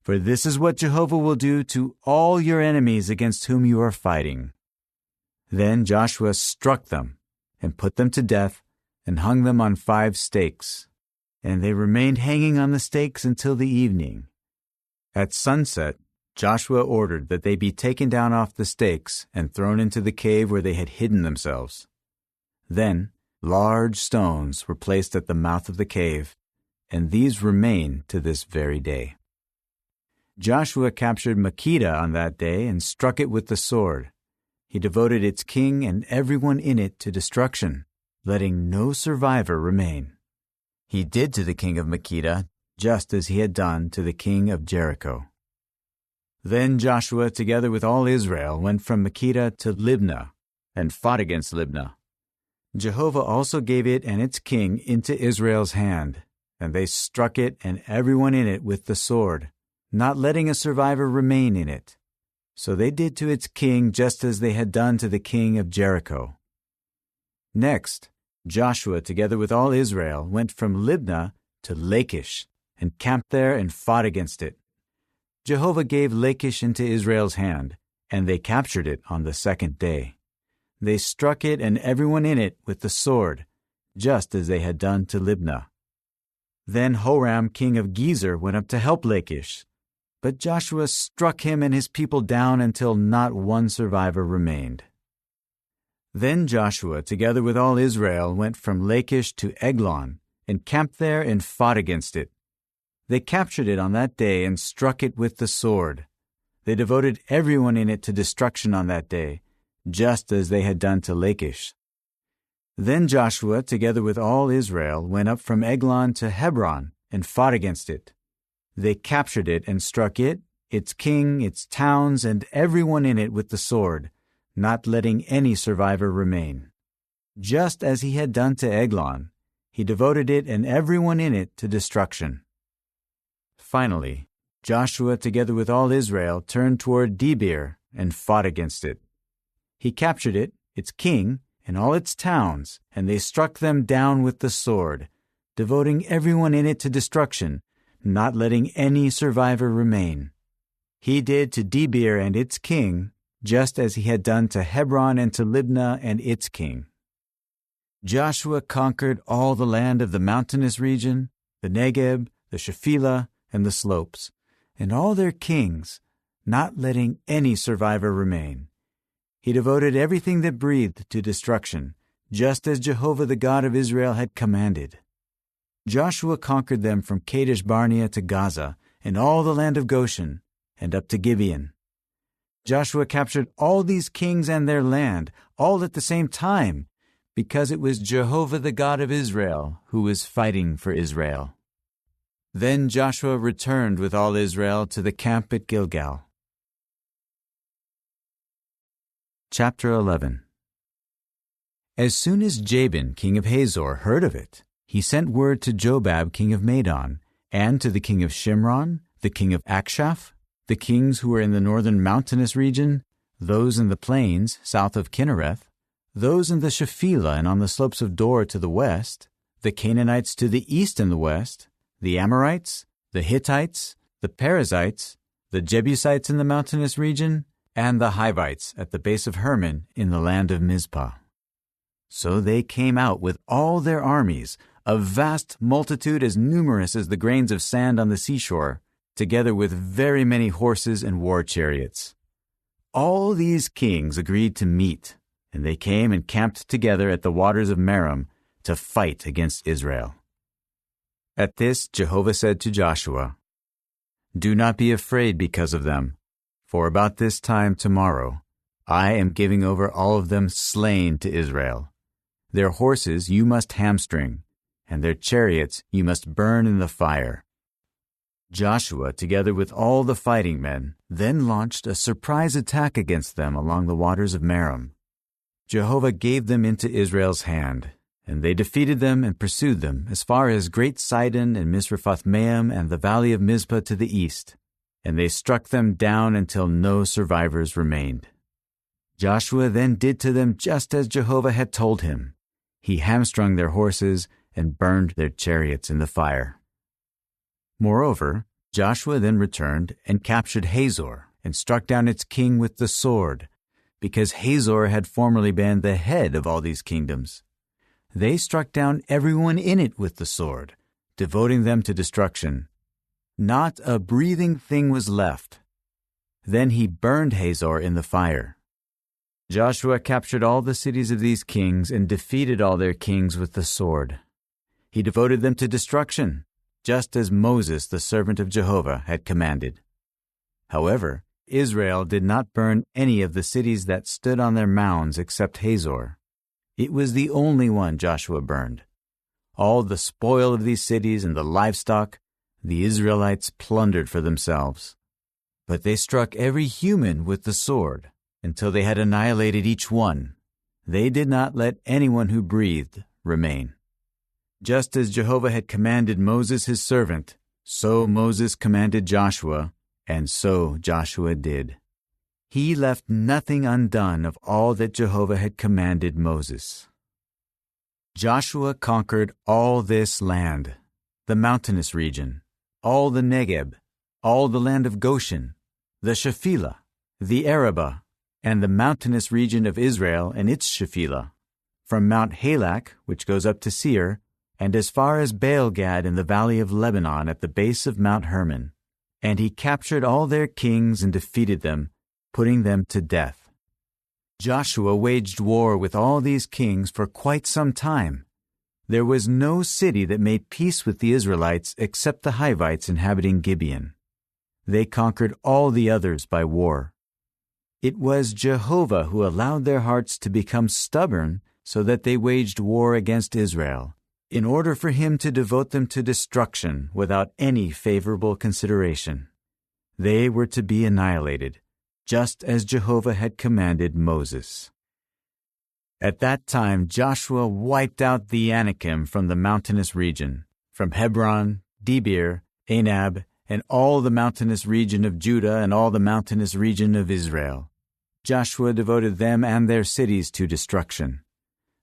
for this is what Jehovah will do to all your enemies against whom you are fighting." Then Joshua struck them and put them to death and hung them on 5 stakes, and they remained hanging on the stakes until the evening. At sunset, Joshua ordered that they be taken down off the stakes and thrown into the cave where they had hidden themselves. Then large stones were placed at the mouth of the cave, and these remain to this very day. Joshua captured Makkedah on that day and struck it with the sword. He devoted its king and everyone in it to destruction, letting no survivor remain. He did to the king of Makkedah just as he had done to the king of Jericho. Then Joshua, together with all Israel, went from Makkedah to Libnah and fought against Libnah. Jehovah also gave it and its king into Israel's hand, and they struck it and everyone in it with the sword, not letting a survivor remain in it. So they did to its king just as they had done to the king of Jericho. Next, Joshua, together with all Israel, went from Libnah to Lachish, and camped there and fought against it. Jehovah gave Lachish into Israel's hand, and they captured it on the 2nd day. They struck it and everyone in it with the sword, just as they had done to Libnah. Then Horam, king of Gezer, went up to help Lachish, but Joshua struck him and his people down until not one survivor remained. Then Joshua, together with all Israel, went from Lachish to Eglon, and camped there and fought against it. They captured it on that day and struck it with the sword. They devoted everyone in it to destruction on that day, just as they had done to Lachish. Then Joshua, together with all Israel, went up from Eglon to Hebron and fought against it. They captured it and struck it, its king, its towns, and everyone in it with the sword, not letting any survivor remain. Just as he had done to Eglon, he devoted it and everyone in it to destruction. Finally, Joshua, together with all Israel, turned toward Debir and fought against it. He captured it, its king, and all its towns, and they struck them down with the sword, devoting everyone in it to destruction, not letting any survivor remain. He did to Debir and its king, just as he had done to Hebron and to Libnah and its king. Joshua conquered all the land of the mountainous region, the Negeb, the Shephelah, and the slopes, and all their kings, not letting any survivor remain. He devoted everything that breathed to destruction, just as Jehovah the God of Israel had commanded. Joshua conquered them from Kadesh Barnea to Gaza, and all the land of Goshen, and up to Gibeon. Joshua captured all these kings and their land, all at the same time, because it was Jehovah the God of Israel who was fighting for Israel. Then Joshua returned with all Israel to the camp at Gilgal. Chapter 11. As soon as Jabin, king of Hazor, heard of it, he sent word to Jobab, king of Madon, and to the king of Shimron, the king of Akshaph, the kings who were in the northern mountainous region, those in the plains south of Kinnereth, those in the Shephelah and on the slopes of Dor to the west, the Canaanites to the east and the west, the Amorites, the Hittites, the Perizzites, the Jebusites in the mountainous region, and the Hivites at the base of Hermon in the land of Mizpah. So they came out with all their armies, a vast multitude as numerous as the grains of sand on the seashore, together with very many horses and war chariots. All these kings agreed to meet, and they came and camped together at the waters of Merom to fight against Israel. At this Jehovah said to Joshua, "Do not be afraid because of them, for about this time tomorrow I am giving over all of them slain to Israel. Their horses you must hamstring, and their chariots you must burn in the fire." Joshua, together with all the fighting men, then launched a surprise attack against them along the waters of Merom. Jehovah gave them into Israel's hand, and they defeated them and pursued them as far as Great Sidon and Misrephoth-Maim and the valley of Mizpah to the east, and they struck them down until no survivors remained. Joshua then did to them just as Jehovah had told him. He hamstrung their horses and burned their chariots in the fire. Moreover, Joshua then returned and captured Hazor and struck down its king with the sword, because Hazor had formerly been the head of all these kingdoms. They struck down everyone in it with the sword, devoting them to destruction. Not a breathing thing was left. Then he burned Hazor in the fire. Joshua captured all the cities of these kings and defeated all their kings with the sword. He devoted them to destruction, just as Moses, the servant of Jehovah, had commanded. However, Israel did not burn any of the cities that stood on their mounds except Hazor. It was the only one Joshua burned. All the spoil of these cities and the livestock the Israelites plundered for themselves. But they struck every human with the sword until they had annihilated each one. They did not let anyone who breathed remain. Just as Jehovah had commanded Moses his servant, so Moses commanded Joshua, and so Joshua did. He left nothing undone of all that Jehovah had commanded Moses. Joshua conquered all this land, the mountainous region, all the Negeb, all the land of Goshen, the Shephelah, the Arabah, and the mountainous region of Israel and its Shephelah, from Mount Halak, which goes up to Seir, and as far as Baal-Gad in the valley of Lebanon at the base of Mount Hermon. And he captured all their kings and defeated them, putting them to death. Joshua waged war with all these kings for quite some time. There was no city that made peace with the Israelites except the Hivites inhabiting Gibeon. They conquered all the others by war. It was Jehovah who allowed their hearts to become stubborn so that they waged war against Israel, in order for him to devote them to destruction without any favorable consideration. They were to be annihilated, just as Jehovah had commanded Moses. At that time Joshua wiped out the Anakim from the mountainous region, from Hebron, Debir, Anab, and all the mountainous region of Judah and all the mountainous region of Israel. Joshua devoted them and their cities to destruction.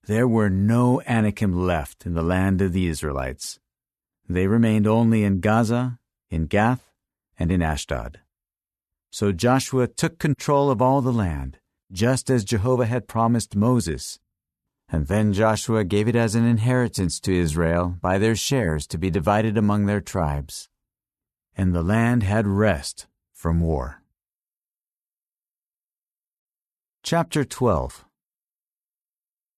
There were no Anakim left in the land of the Israelites. They remained only in Gaza, in Gath, and in Ashdod. So Joshua took control of all the land, just as Jehovah had promised Moses. And then Joshua gave it as an inheritance to Israel by their shares to be divided among their tribes. And the land had rest from war. Chapter 12.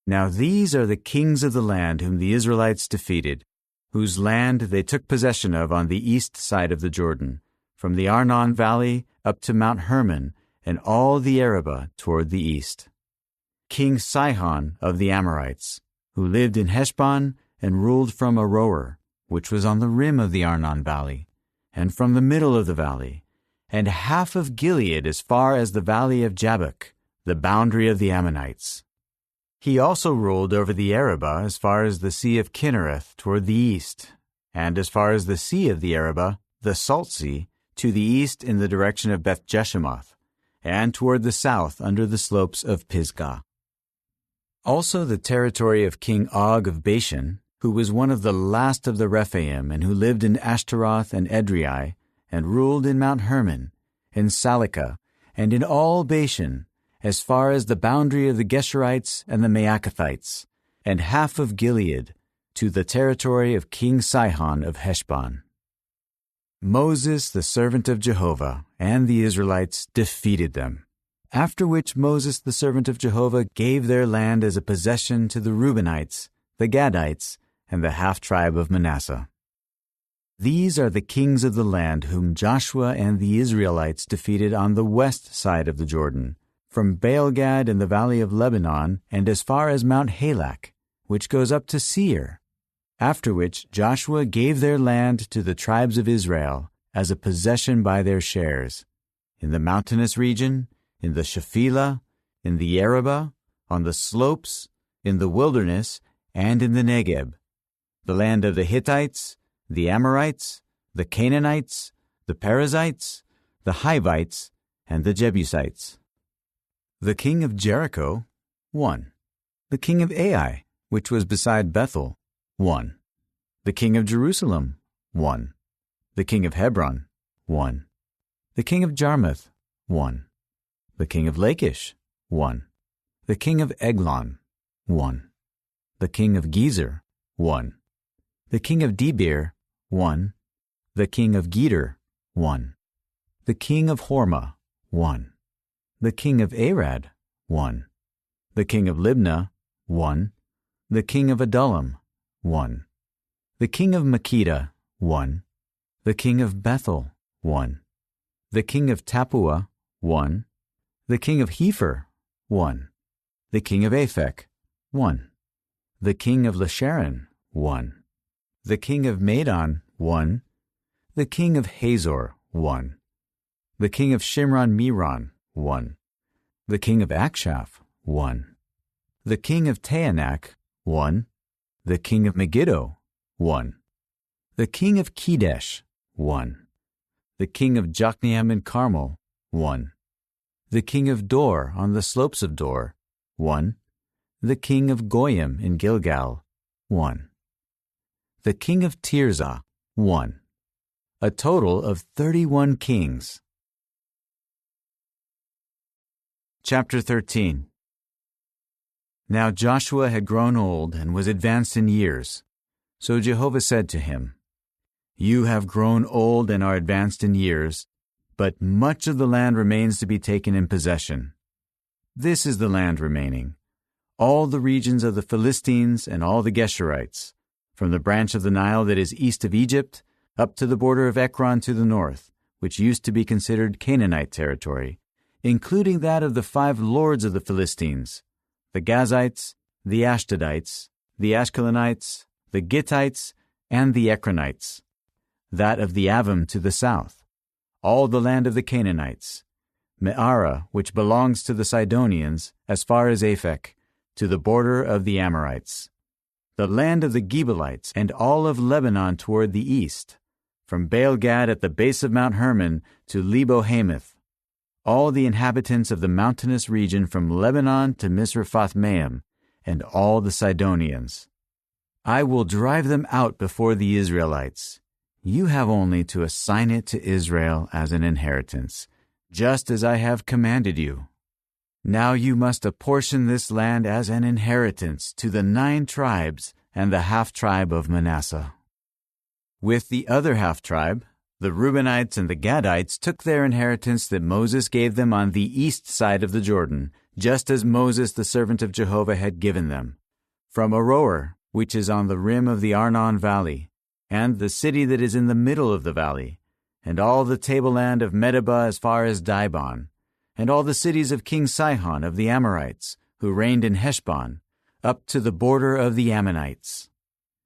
Now these are the kings of the land whom the Israelites defeated, whose land they took possession of on the east side of the Jordan, from the Arnon valley up to Mount Hermon, and all the Arabah toward the east. King Sihon of the Amorites, who lived in Heshbon and ruled from Aroer, which was on the rim of the Arnon valley, and from the middle of the valley, and half of Gilead as far as the valley of Jabbok, the boundary of the Ammonites. He also ruled over the Arabah as far as the Sea of Kinnereth toward the east, and as far as the Sea of the Arabah, the Salt Sea, to the east in the direction of Beth-Jeshemoth, and toward the south under the slopes of Pisgah. Also the territory of King Og of Bashan, who was one of the last of the Rephaim, and who lived in Ashtaroth and Edrei, and ruled in Mount Hermon, in Salika, and in all Bashan, as far as the boundary of the Geshurites and the Maacathites, and half of Gilead, to the territory of King Sihon of Heshbon. Moses, the servant of Jehovah, and the Israelites defeated them, after which Moses, the servant of Jehovah, gave their land as a possession to the Reubenites, the Gadites, and the half-tribe of Manasseh. These are the kings of the land whom Joshua and the Israelites defeated on the west side of the Jordan, from Baal-gad in the valley of Lebanon and as far as Mount Halak, which goes up to Seir, after which Joshua gave their land to the tribes of Israel as a possession by their shares, in the mountainous region, in the Shephelah, in the Arabah, on the slopes, in the wilderness, and in the Negeb, the land of the Hittites, the Amorites, the Canaanites, the Perizzites, the Hivites, and the Jebusites. The king of Jericho, 1. The king of Ai, which was beside Bethel, 1. The king of Jerusalem, 1. The king of Hebron, 1. The king of Jarmuth, 1. The king of Lachish, 1. The king of Eglon, 1. The king of Gezer, 1. The king of Debir, 1. The king of Geder, 1. The king of Hormah, 1. The king of Arad, 1. The king of Libnah, 1. The king of Adullam, 1. The king of Makkedah, 1. The king of Bethel, 1. The king of Tappuah, 1. The king of Hepher, 1. The king of Aphek, 1. The king of Lasharon, 1. The king of Madon, 1. The king of Hazor, 1. The king of Shimron-Meron, 1. The king of Akshaph, 1. The king of Taanach, 1. The king of Megiddo, 1. The king of Kedesh, 1. The king of Jokneam and Carmel, 1. The king of Dor on the slopes of Dor, 1. The king of Goyim in Gilgal, 1. The king of Tirzah, 1. A total of 31 kings. Chapter 13. Now Joshua had grown old and was advanced in years. So Jehovah said to him, You have grown old and are advanced in years, but much of the land remains to be taken in possession. This is the land remaining, all the regions of the Philistines and all the Geshurites, from the branch of the Nile that is east of Egypt, up to the border of Ekron to the north, which used to be considered Canaanite territory, including that of the 5 lords of the Philistines, the Gazites, the Ashdodites, the Ashkelonites, the Gittites, and the Ekronites, that of the Avim to the south, all the land of the Canaanites, Me'ara, which belongs to the Sidonians, as far as Aphek, to the border of the Amorites, the land of the Gebalites, and all of Lebanon toward the east, from Baal-gad at the base of Mount Hermon to Lebo-Hamath, all the inhabitants of the mountainous region from Lebanon to Misrephoth-Maim, and all the Sidonians. I will drive them out before the Israelites. You have only to assign it to Israel as an inheritance, just as I have commanded you. Now you must apportion this land as an inheritance to the 9 tribes and the half-tribe of Manasseh. With the other half-tribe, the Reubenites and the Gadites took their inheritance that Moses gave them on the east side of the Jordan, just as Moses the servant of Jehovah had given them, from Aroer, which is on the rim of the Arnon valley, and the city that is in the middle of the valley, and all the tableland of Medeba as far as Dibon, and all the cities of King Sihon of the Amorites, who reigned in Heshbon, up to the border of the Ammonites.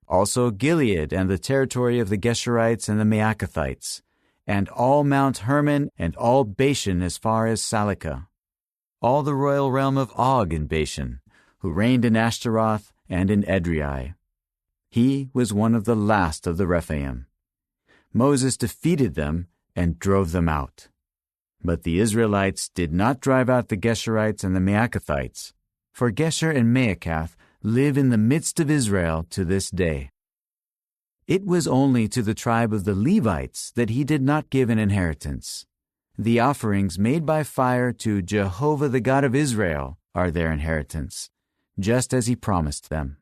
Also Gilead and the territory of the Geshurites and the Maacathites, and all Mount Hermon and all Bashan as far as Salika, all the royal realm of Og in Bashan, who reigned in Ashtaroth and in Edrei. He was one of the last of the Rephaim. Moses defeated them and drove them out. But the Israelites did not drive out the Geshurites and the Maacathites, for Gesher and Maacath live in the midst of Israel to this day. It was only to the tribe of the Levites that he did not give an inheritance, The offerings made by fire to Jehovah the God of Israel are their inheritance, just as he promised them.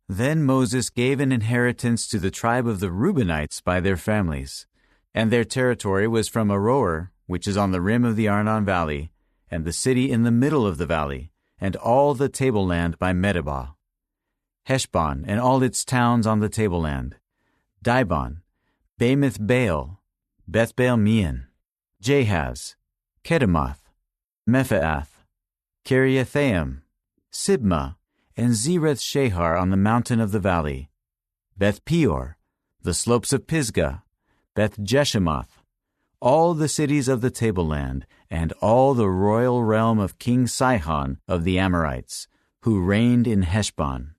Then Moses gave an inheritance to the tribe of the Reubenites by their families, and their territory was from Aroer, which is on the rim of the Arnon Valley, and the city in the middle of the valley, and all the tableland by Medeba, Heshbon and all its towns on the tableland, Dibon, Bamoth Baal, Bethbaal Meon, Jahaz, Kedemoth, Mephaath, Kiriathaim, Sibmah, and Zereth Shahar on the mountain of the valley, Beth Peor, the slopes of Pisgah, Beth Jeshemoth, all the cities of the tableland, and all the royal realm of King Sihon of the Amorites, who reigned in Heshbon.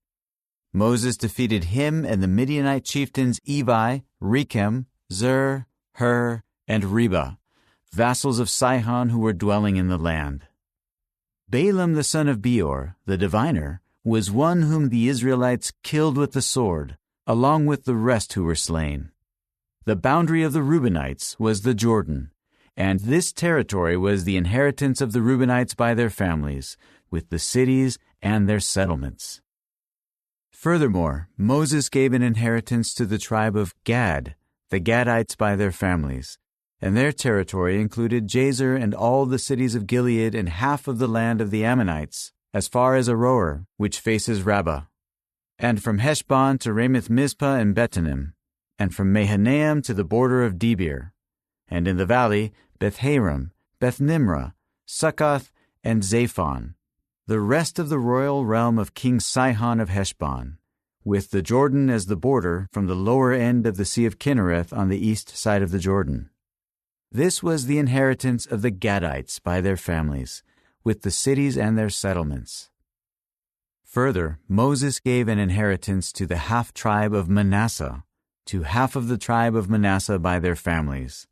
Moses defeated him and the Midianite chieftains Evi, Rechem, Zur, Hur, and Reba, vassals of Sihon who were dwelling in the land. Balaam the son of Beor, the diviner, was one whom the Israelites killed with the sword, along with the rest who were slain. The boundary of the Reubenites was the Jordan, and this territory was the inheritance of the Reubenites by their families, with the cities and their settlements. Furthermore, Moses gave an inheritance to the tribe of Gad, the Gadites by their families, and their territory included Jazer and all the cities of Gilead and half of the land of the Ammonites, as far as Aroer, which faces Rabbah, and from Heshbon to Ramoth Mizpah and Betonim, and from Mahanaim to the border of Debir, and in the valley Beth-haram, Beth-nimrah, Succoth, and Zaphon, the rest of the royal realm of King Sihon of Heshbon, with the Jordan as the border from the lower end of the Sea of Kinnereth on the east side of the Jordan. This was the inheritance of the Gadites by their families, with the cities and their settlements. Further, Moses gave an inheritance to the half-tribe of Manasseh, to half of the tribe of Manasseh by their families,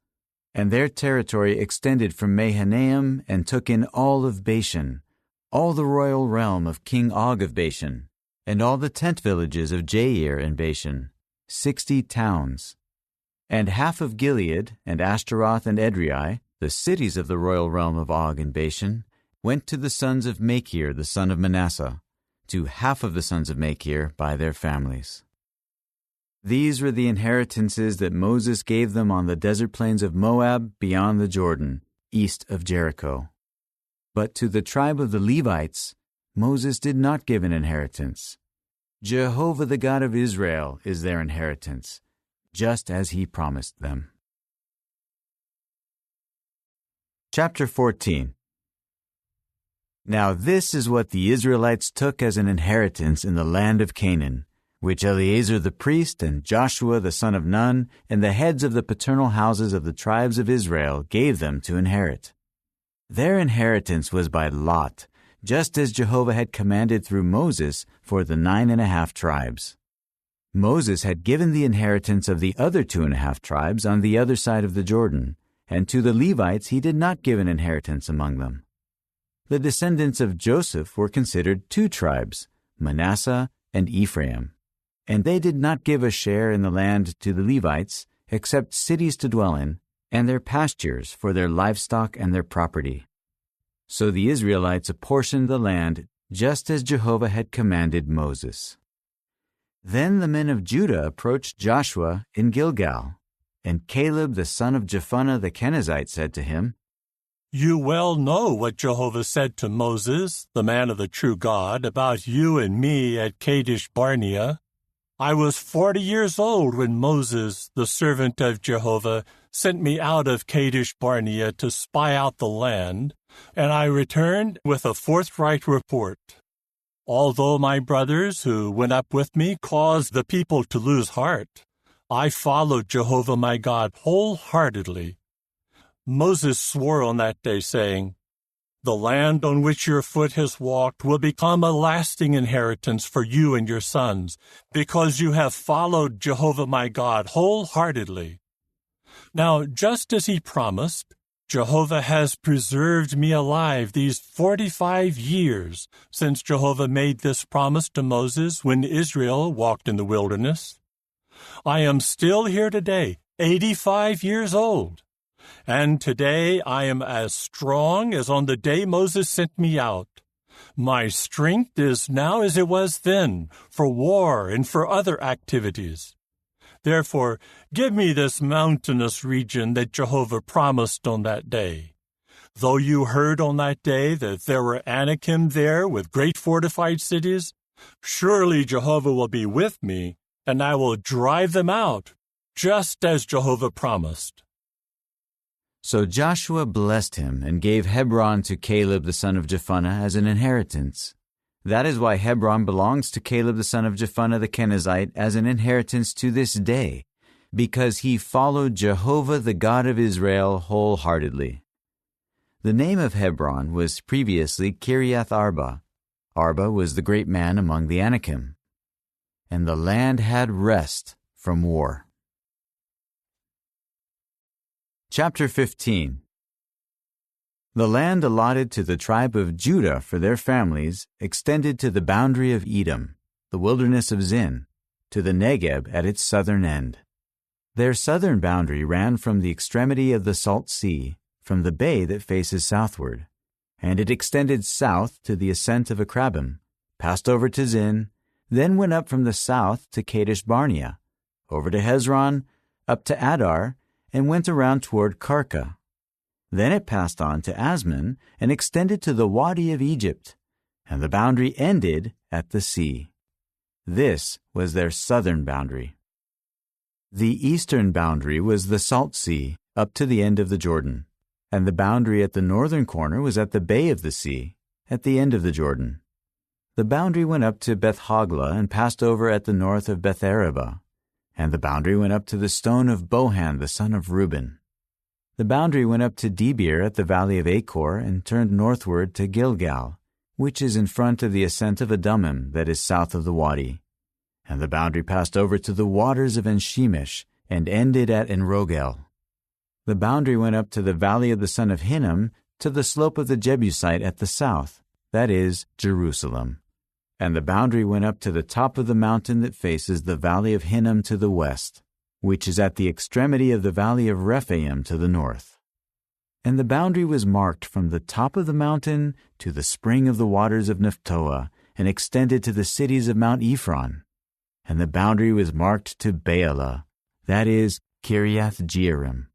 and their territory extended from Mahanaim and took in all of Bashan, all the royal realm of King Og of Bashan, and all the tent villages of Jair in Bashan, 60 towns, and half of Gilead and Ashtaroth and Edrei, the cities of the royal realm of Og in Bashan, went to the sons of Machir the son of Manasseh, to half of the sons of Machir by their families. These were the inheritances that Moses gave them on the desert plains of Moab beyond the Jordan, east of Jericho. But to the tribe of the Levites, Moses did not give an inheritance. Jehovah the God of Israel is their inheritance, just as he promised them. Chapter 14. Now this is what the Israelites took as an inheritance in the land of Canaan, which Eleazar the priest and Joshua the son of Nun and the heads of the paternal houses of the tribes of Israel gave them to inherit. Their inheritance was by lot, just as Jehovah had commanded through Moses for the 9.5 tribes. Moses had given the inheritance of the other 2.5 tribes on the other side of the Jordan, and to the Levites he did not give an inheritance among them. The descendants of Joseph were considered 2 tribes, Manasseh and Ephraim, and they did not give a share in the land to the Levites, except cities to dwell in, and their pastures for their livestock and their property. So the Israelites apportioned the land just as Jehovah had commanded Moses. Then the men of Judah approached Joshua in Gilgal, and Caleb the son of Jephunneh the Kenizzite said to him, "You well know what Jehovah said to Moses, the man of the true God, about you and me at Kadesh Barnea. I was 40 years old when Moses, the servant of Jehovah, sent me out of Kadesh Barnea to spy out the land, and I returned with a forthright report. Although my brothers who went up with me caused the people to lose heart, I followed Jehovah my God wholeheartedly. Moses swore on that day, saying, 'The land on which your foot has walked will become a lasting inheritance for you and your sons, because you have followed Jehovah my God wholeheartedly.' Now, just as he promised, Jehovah has preserved me alive these 45 years since Jehovah made this promise to Moses when Israel walked in the wilderness. I am still here today, 85 years old, And today I am as strong as on the day Moses sent me out. My strength is now as it was then, for war and for other activities. Therefore, give me this mountainous region that Jehovah promised on that day. Though you heard on that day that there were Anakim there with great fortified cities, surely Jehovah will be with me, and I will drive them out, just as Jehovah promised. So Joshua blessed him and gave Hebron to Caleb the son of Jephunneh as an inheritance. That is why Hebron belongs to Caleb the son of Jephunneh the Kenizzite as an inheritance to this day, because he followed Jehovah the God of Israel wholeheartedly. The name of Hebron was previously Kiriath Arba. Arba was the great man among the Anakim. And the land had rest from war. Chapter 15. The land allotted to the tribe of Judah for their families extended to the boundary of Edom, the wilderness of Zin, to the Negeb at its southern end. Their southern boundary ran from the extremity of the Salt Sea, from the bay that faces southward, and it extended south to the ascent of Akrabim, passed over to Zin, then went up from the south to Kadesh Barnea, over to Hezron, up to Adar, and went around toward Karka. Then it passed on to Asmon and extended to the Wadi of Egypt, and the boundary ended at the sea. This was their southern boundary. The eastern boundary was the Salt Sea, up to the end of the Jordan, and the boundary at the northern corner was at the bay of the sea, at the end of the Jordan. The boundary went up to Beth Hogla and passed over at the north of Beth Araba, and the boundary went up to the stone of Bohan the son of Reuben. The boundary went up to Debir at the valley of Achor and turned northward to Gilgal, which is in front of the ascent of Adumim that is south of the Wadi. And the boundary passed over to the waters of En-Shemesh and ended at En-Rogel. The boundary went up to the valley of the son of Hinnom to the slope of the Jebusite at the south, that is, Jerusalem. And the boundary went up to the top of the mountain that faces the valley of Hinnom to the west, which is at the extremity of the valley of Rephaim to the north. And the boundary was marked from the top of the mountain to the spring of the waters of Nephtoah, and extended to the cities of Mount Ephron. And the boundary was marked to Baalah, that is, Kiriath Jearim.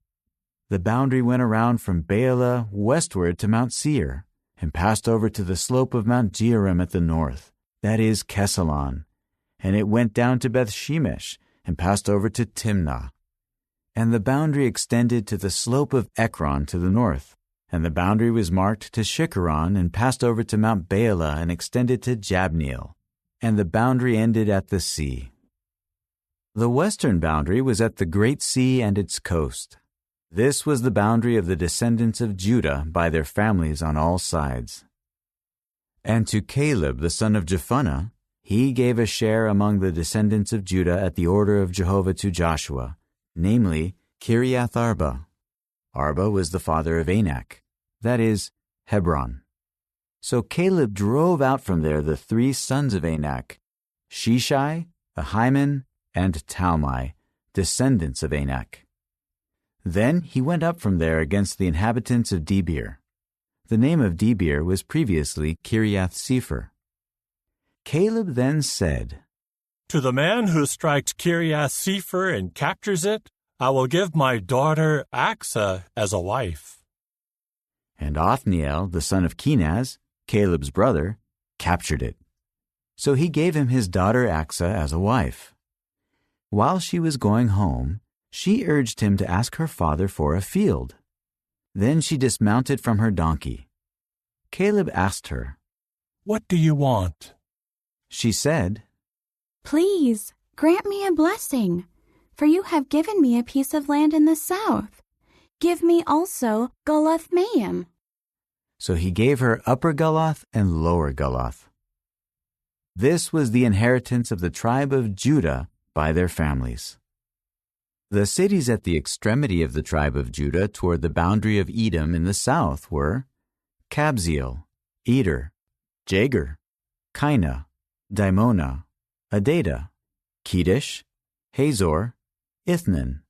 The boundary went around from Baalah westward to Mount Seir, and passed over to the slope of Mount Jearim at the north, that is, Kesalon. And it went down to Beth Shemesh, and passed over to Timnah. And the boundary extended to the slope of Ekron to the north, and the boundary was marked to Shikharon, and passed over to Mount Baalah, and extended to Jabneel, and the boundary ended at the sea. The western boundary was at the Great Sea and its coast. This was the boundary of the descendants of Judah by their families on all sides. And to Caleb the son of Jephunneh, he gave a share among the descendants of Judah at the order of Jehovah to Joshua, namely Kiriath Arba. Arba was the father of Anak, that is, Hebron. So Caleb drove out from there the 3 sons of Anak, Sheshai, Ahiman, and Talmai, descendants of Anak. Then he went up from there against the inhabitants of Debir. The name of Debir was previously Kiriath Sepher. Caleb then said, To the man who strikes Kiriath Sepher and captures it, I will give my daughter Achsah as a wife. And Othniel, the son of Kenaz, Caleb's brother, captured it. So he gave him his daughter Achsah as a wife. While she was going home, she urged him to ask her father for a field. Then she dismounted from her donkey. Caleb asked her, What do you want? She said, Please, grant me a blessing, for you have given me a piece of land in the south. Give me also Galath-Maim. So he gave her Upper Galath and Lower Galath. This was the inheritance of the tribe of Judah by their families. The cities at the extremity of the tribe of Judah toward the boundary of Edom in the south were Kabzeel, Eder, Jagur, Kainah, Dimona, Adada, Kedesh, Hazor, Ithnan,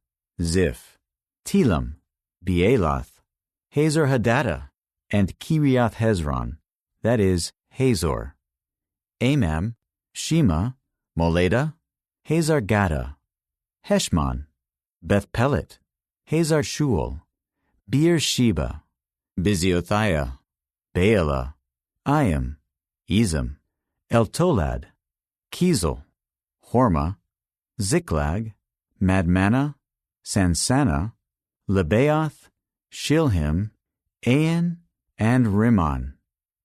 Ziph, Telam, Bealoth, Hazor Hadadah, and Kiriath Hezron, that is, Hazor, Amam, Shema, Moleda, Hazar Gaddah, Heshmon, Beth Pelet, Hazar Shual, Beersheba, Biziothia, Baalah, Iam, Ezem, Eltolad, Kizel, Hormah, Ziklag, Madmannah, Sansannah, Lebaoth, Shilhim, Ain, and Rimmon,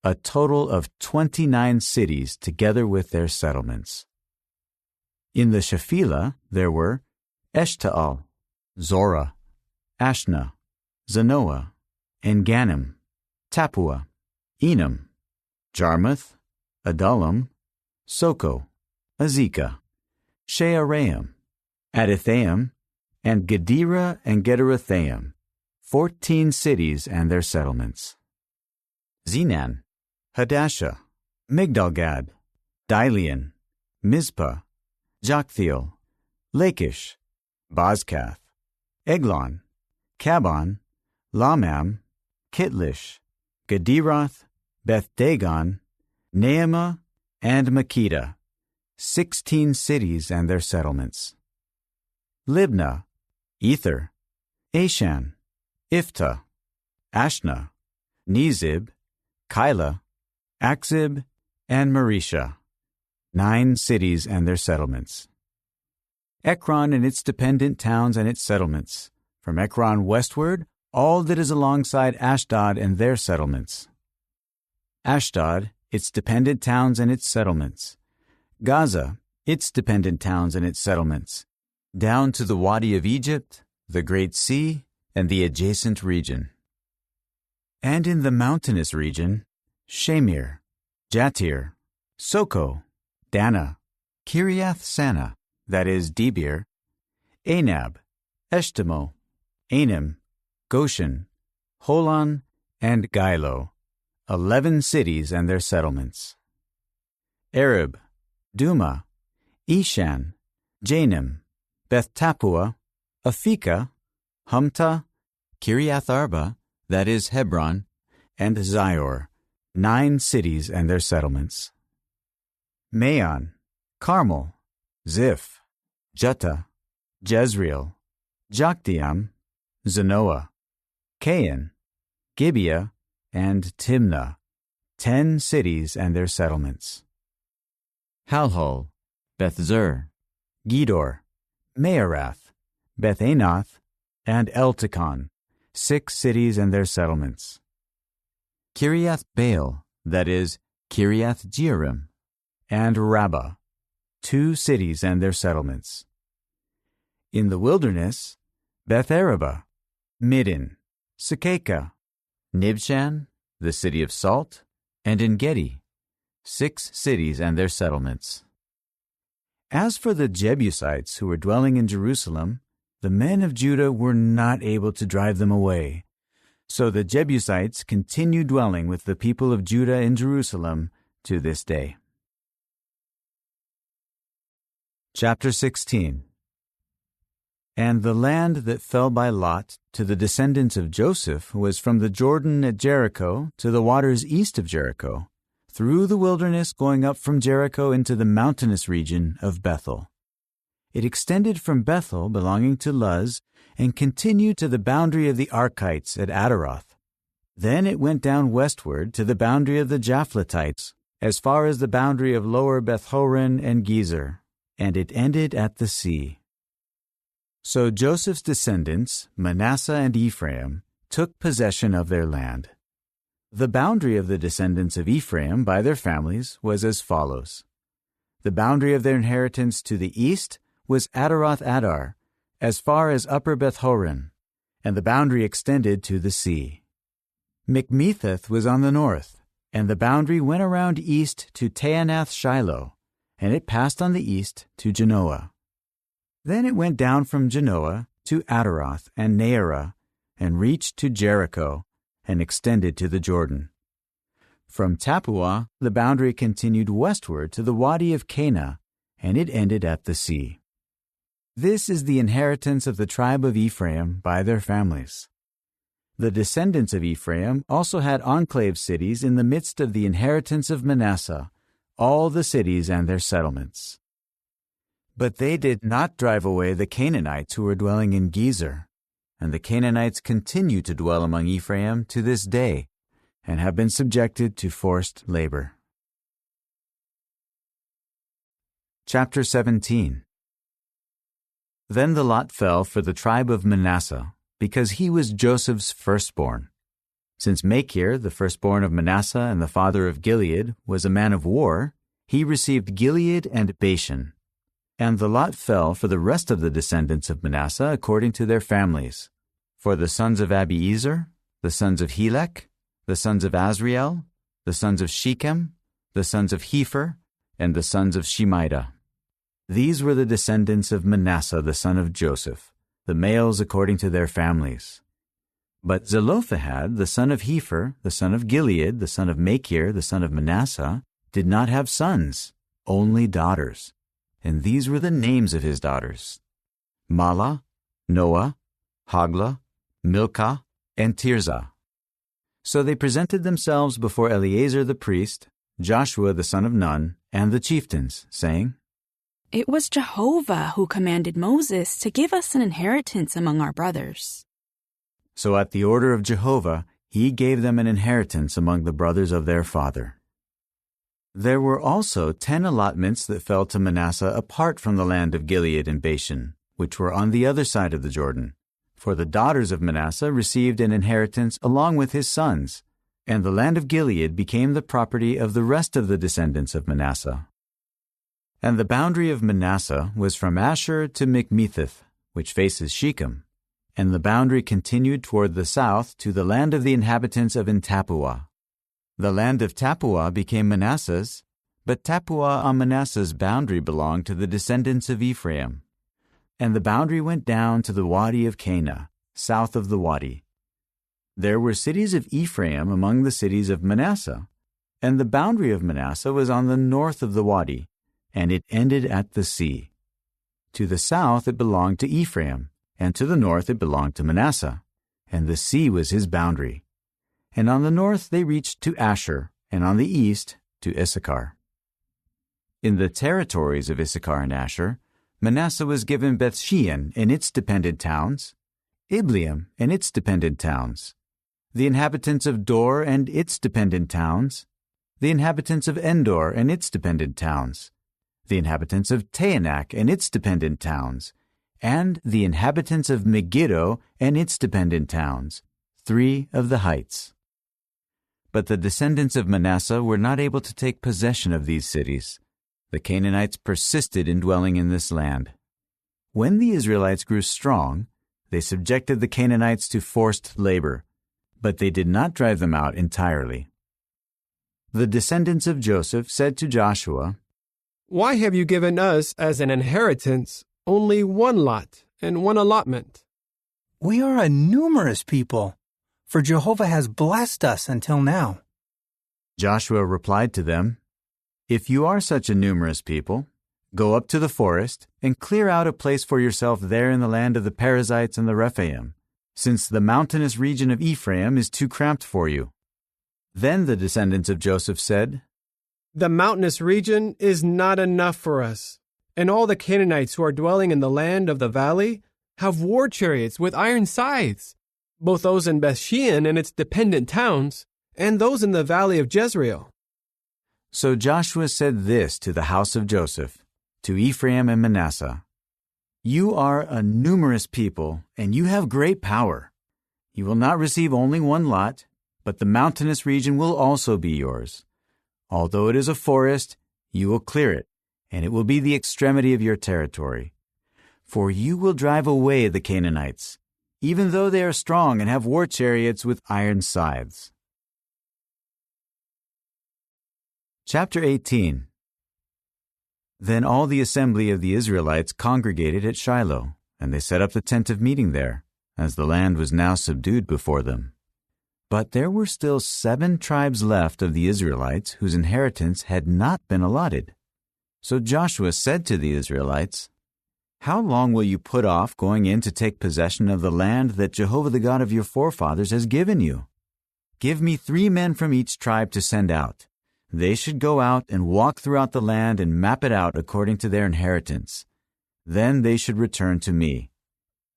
a total of 29 cities together with their settlements. In the Shephelah there were Eshtaol, Zorah, Ashna, Zanoah, En-Gannim, Tappuah, Enam, Jarmuth, Adullam, Soko, Azekah, Shearaim, Adithaim, and Gedera and Gederothaim, 14 cities and their settlements. Zenan, Hadashah, Migdalgad, Dilean, Mizpah, Joktheel, Lachish, Bozkath, Eglon, Kabon, Lamam, Kitlish, Gederoth, Beth-Dagon, Naamah, and Makkedah, 16 cities and their settlements. Libnah, Ether, Ashan, Iftah, Ashna, Nezib, Keilah, Akzib, and Mareshah, 9 cities and their settlements. Ekron and its dependent towns and its settlements, from Ekron westward, all that is alongside Ashdod and their settlements. Ashdod, its dependent towns and its settlements. Gaza, its dependent towns and its settlements, down to the Wadi of Egypt, the Great Sea, and the adjacent region. And in the mountainous region, Shamir, Jatir, Soko, Dana, Kiriath Sana, that is Debir, Anab, Eshtemoh, Anim, Goshen, Holon, and Gilo, 11 cities and their settlements. Arab, Duma, Eshan, Janim, Beth Tappuah, Aphekah, Humta, Kiriath Arba, that is Hebron, and Zior, 9 cities and their settlements. Maon, Carmel, Ziph, Juttah, Jezreel, Jokdeam, Zanoah, Cain, Gibeah, and Timnah, 10 cities and their settlements. Halhul, Beth-Zur, Gedor, Maarath, Beth-Anath, and Eltekon, 6 cities and their settlements. Kiriath Baal, that is, Kiriath Jearim, and Rabbah, 2 cities and their settlements. In the wilderness, Beth Arabah, Middin, Sekekah, Nibshan, the city of salt, and En-Gedi, 6 cities and their settlements. As for the Jebusites who were dwelling in Jerusalem, the men of Judah were not able to drive them away. So the Jebusites continue dwelling with the people of Judah in Jerusalem to this day. Chapter 16. And the land that fell by lot to the descendants of Joseph was from the Jordan at Jericho to the waters east of Jericho, through the wilderness going up from Jericho into the mountainous region of Bethel. It extended from Bethel belonging to Luz and continued to the boundary of the Archites at Adaroth. Then it went down westward to the boundary of the Japhletites, as far as the boundary of lower Beth-horon and Gezer, and it ended at the sea. So Joseph's descendants, Manasseh and Ephraim, took possession of their land. The boundary of the descendants of Ephraim by their families was as follows. The boundary of their inheritance to the east was Adaroth Adar, as far as upper Beth-horon, and the boundary extended to the sea. Mikmetheth was on the north, and the boundary went around east to Taanath Shiloh, and it passed on the east to Genoa. Then it went down from Genoa to Adaroth and Naarah, and reached to Jericho, and extended to the Jordan. From Tappuah the boundary continued westward to the Wadi of Cana, and it ended at the sea. This is the inheritance of the tribe of Ephraim by their families. The descendants of Ephraim also had enclave cities in the midst of the inheritance of Manasseh, all the cities and their settlements. But they did not drive away the Canaanites who were dwelling in Gezer, and the Canaanites continue to dwell among Ephraim to this day, and have been subjected to forced labor. Chapter 17. Then the lot fell for the tribe of Manasseh, because he was Joseph's firstborn. Since Machir, the firstborn of Manasseh and the father of Gilead, was a man of war, he received Gilead and Bashan. And the lot fell for the rest of the descendants of Manasseh according to their families. For the sons of Abiezer, the sons of Helek, the sons of Azriel, the sons of Shechem, the sons of Hepher, and the sons of Shemida. These were the descendants of Manasseh the son of Joseph, the males according to their families. But Zelophehad, the son of Hepher, the son of Gilead, the son of Machir, the son of Manasseh, did not have sons, only daughters. And these were the names of his daughters: Mahlah, Noah, Haglah, Milcah, and Tirzah. So they presented themselves before Eleazar the priest, Joshua the son of Nun, and the chieftains, saying, "It was Jehovah who commanded Moses to give us an inheritance among our brothers." So at the order of Jehovah, he gave them an inheritance among the brothers of their father. There were also 10 allotments that fell to Manasseh apart from the land of Gilead and Bashan, which were on the other side of the Jordan. For the daughters of Manasseh received an inheritance along with his sons, and the land of Gilead became the property of the rest of the descendants of Manasseh. And the boundary of Manasseh was from Asher to Michmetheth, which faces Shechem, and the boundary continued toward the south to the land of the inhabitants of En-tappuah. The land of Tappuah became Manasseh's, but Tappuah on Manasseh's boundary belonged to the descendants of Ephraim. And the boundary went down to the Wadi of Cana, south of the Wadi. There were cities of Ephraim among the cities of Manasseh, and the boundary of Manasseh was on the north of the Wadi, and it ended at the sea. To the south it belonged to Ephraim, and to the north it belonged to Manasseh, and the sea was his boundary. And on the north they reached to Asher, and on the east to Issachar. In the territories of Issachar and Asher, Manasseh was given Bethshean and its dependent towns, Ibleam and its dependent towns, the inhabitants of Dor and its dependent towns, the inhabitants of Endor and its dependent towns, the inhabitants of Taanach and its dependent towns, and the inhabitants of Megiddo and its dependent towns, 3 of the heights. But the descendants of Manasseh were not able to take possession of these cities. The Canaanites persisted in dwelling in this land. When the Israelites grew strong, they subjected the Canaanites to forced labor, but they did not drive them out entirely. The descendants of Joseph said to Joshua, "Why have you given us as an inheritance only one lot and one allotment?" "We are a numerous people, for Jehovah has blessed us until now." Joshua replied to them, "If you are such a numerous people, go up to the forest and clear out a place for yourself there in the land of the Perizzites and the Rephaim, since the mountainous region of Ephraim is too cramped for you." Then the descendants of Joseph said, "The mountainous region is not enough for us, and all the Canaanites who are dwelling in the land of the valley have war chariots with iron scythes, both those in Bethshean and its dependent towns, and those in the valley of Jezreel." So Joshua said this to the house of Joseph, to Ephraim and Manasseh, "You are a numerous people, and you have great power. You will not receive only one lot, but the mountainous region will also be yours. Although it is a forest, you will clear it, and it will be the extremity of your territory. For you will drive away the Canaanites, even though they are strong and have war chariots with iron scythes." Chapter 18. Then all the assembly of the Israelites congregated at Shiloh, and they set up the tent of meeting there, as the land was now subdued before them. But there were still 7 tribes left of the Israelites whose inheritance had not been allotted. So Joshua said to the Israelites, How long will you put off going in to take possession of the land that Jehovah the God of your forefathers has given you? Give me 3 men from each tribe to send out. They should go out and walk throughout the land and map it out according to their inheritance. Then they should return to me.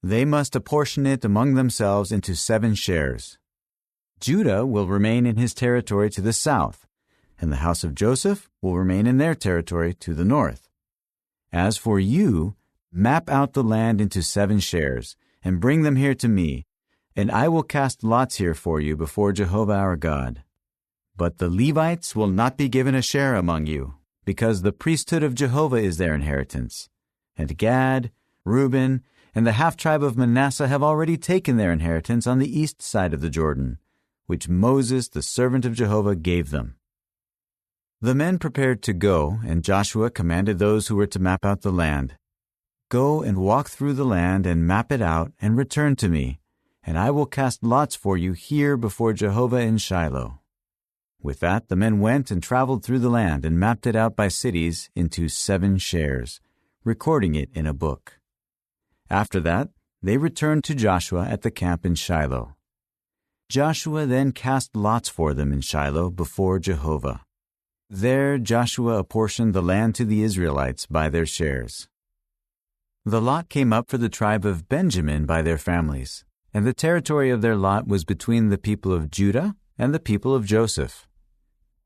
They must apportion it among themselves into 7 shares. Judah will remain in his territory to the south, and the house of Joseph will remain in their territory to the north. As for you, map out the land into 7 shares, and bring them here to me, and I will cast lots here for you before Jehovah our God. But the Levites will not be given a share among you, because the priesthood of Jehovah is their inheritance. And Gad, Reuben, and the half-tribe of Manasseh have already taken their inheritance on the east side of the Jordan, which Moses, the servant of Jehovah, gave them. The men prepared to go, and Joshua commanded those who were to map out the land, "Go and walk through the land and map it out and return to me, and I will cast lots for you here before Jehovah in Shiloh." With that, the men went and traveled through the land and mapped it out by cities into 7 shares, recording it in a book. After that, they returned to Joshua at the camp in Shiloh. Joshua then cast lots for them in Shiloh before Jehovah. There Joshua apportioned the land to the Israelites by their shares. The lot came up for the tribe of Benjamin by their families, and the territory of their lot was between the people of Judah and the people of Joseph.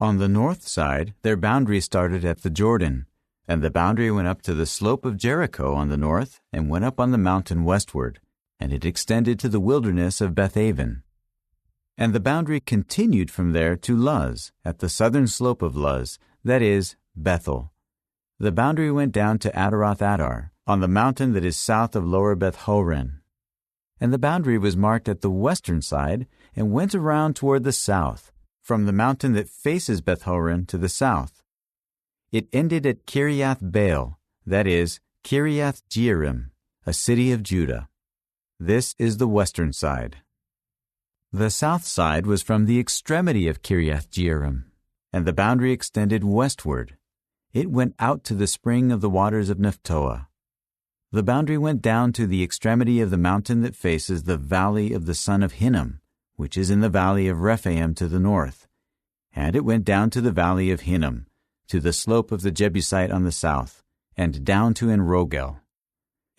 On the north side, their boundary started at the Jordan, and the boundary went up to the slope of Jericho on the north and went up on the mountain westward, and it extended to the wilderness of Bethaven. And the boundary continued from there to Luz, at the southern slope of Luz, that is, Bethel. The boundary went down to Adaroth-Adar, on the mountain that is south of Lower Beth-horon. And the boundary was marked at the western side and went around toward the south, from the mountain that faces Beth-horon to the south. It ended at Kiriath-Baal, that is, Kiriath-Jearim, a city of Judah. This is the western side. The south side was from the extremity of Kiriath-Jearim, and the boundary extended westward. It went out to the spring of the waters of Nephtoah. The boundary went down to the extremity of the mountain that faces the valley of the son of Hinnom, which is in the valley of Rephaim to the north, and it went down to the valley of Hinnom, to the slope of the Jebusite on the south, and down to En-Rogel.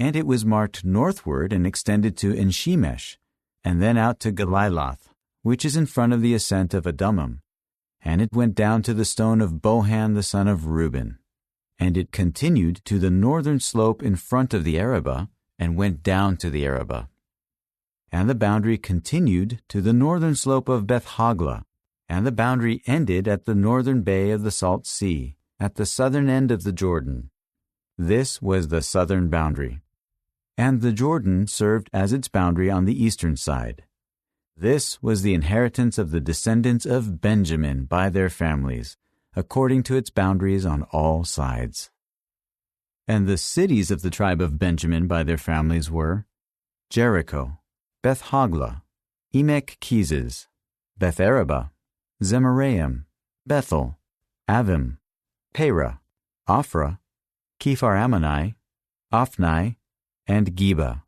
And it was marked northward and extended to En-Shemesh, and then out to Geliloth, which is in front of the ascent of Adummim, and it went down to the stone of Bohan the son of Reuben. And it continued to the northern slope in front of the Arabah, and went down to the Arabah. And the boundary continued to the northern slope of Beth-Hoglah, and the boundary ended at the northern bay of the Salt Sea, at the southern end of the Jordan. This was the southern boundary. And the Jordan served as its boundary on the eastern side. This was the inheritance of the descendants of Benjamin by their families, according to its boundaries on all sides. And the cities of the tribe of Benjamin by their families were Jericho, Beth-Hoglah, Emek-Keziz, Beth-Arabah, Zemaraim, Bethel, Avim, Perah, Ophrah, Kephar-Ammonai, Ophni, and Geba,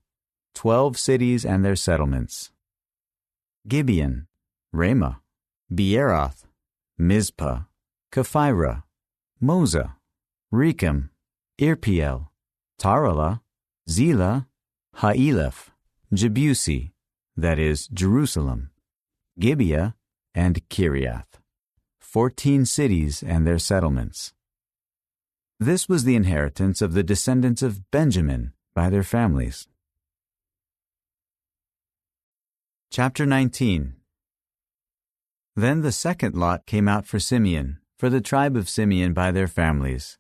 12 cities and their settlements. Gibeon, Ramah, Beeroth, Mizpah, Kephirah, Moza, Rechem, Irpeel, Taralah, Zelah, Ha'elef, Jebusi, that is, Jerusalem, Gibeah, and Kiriath, 14 cities and their settlements. This was the inheritance of the descendants of Benjamin by their families. Chapter 19. Then the second lot came out for Simeon, for the tribe of Simeon by their families,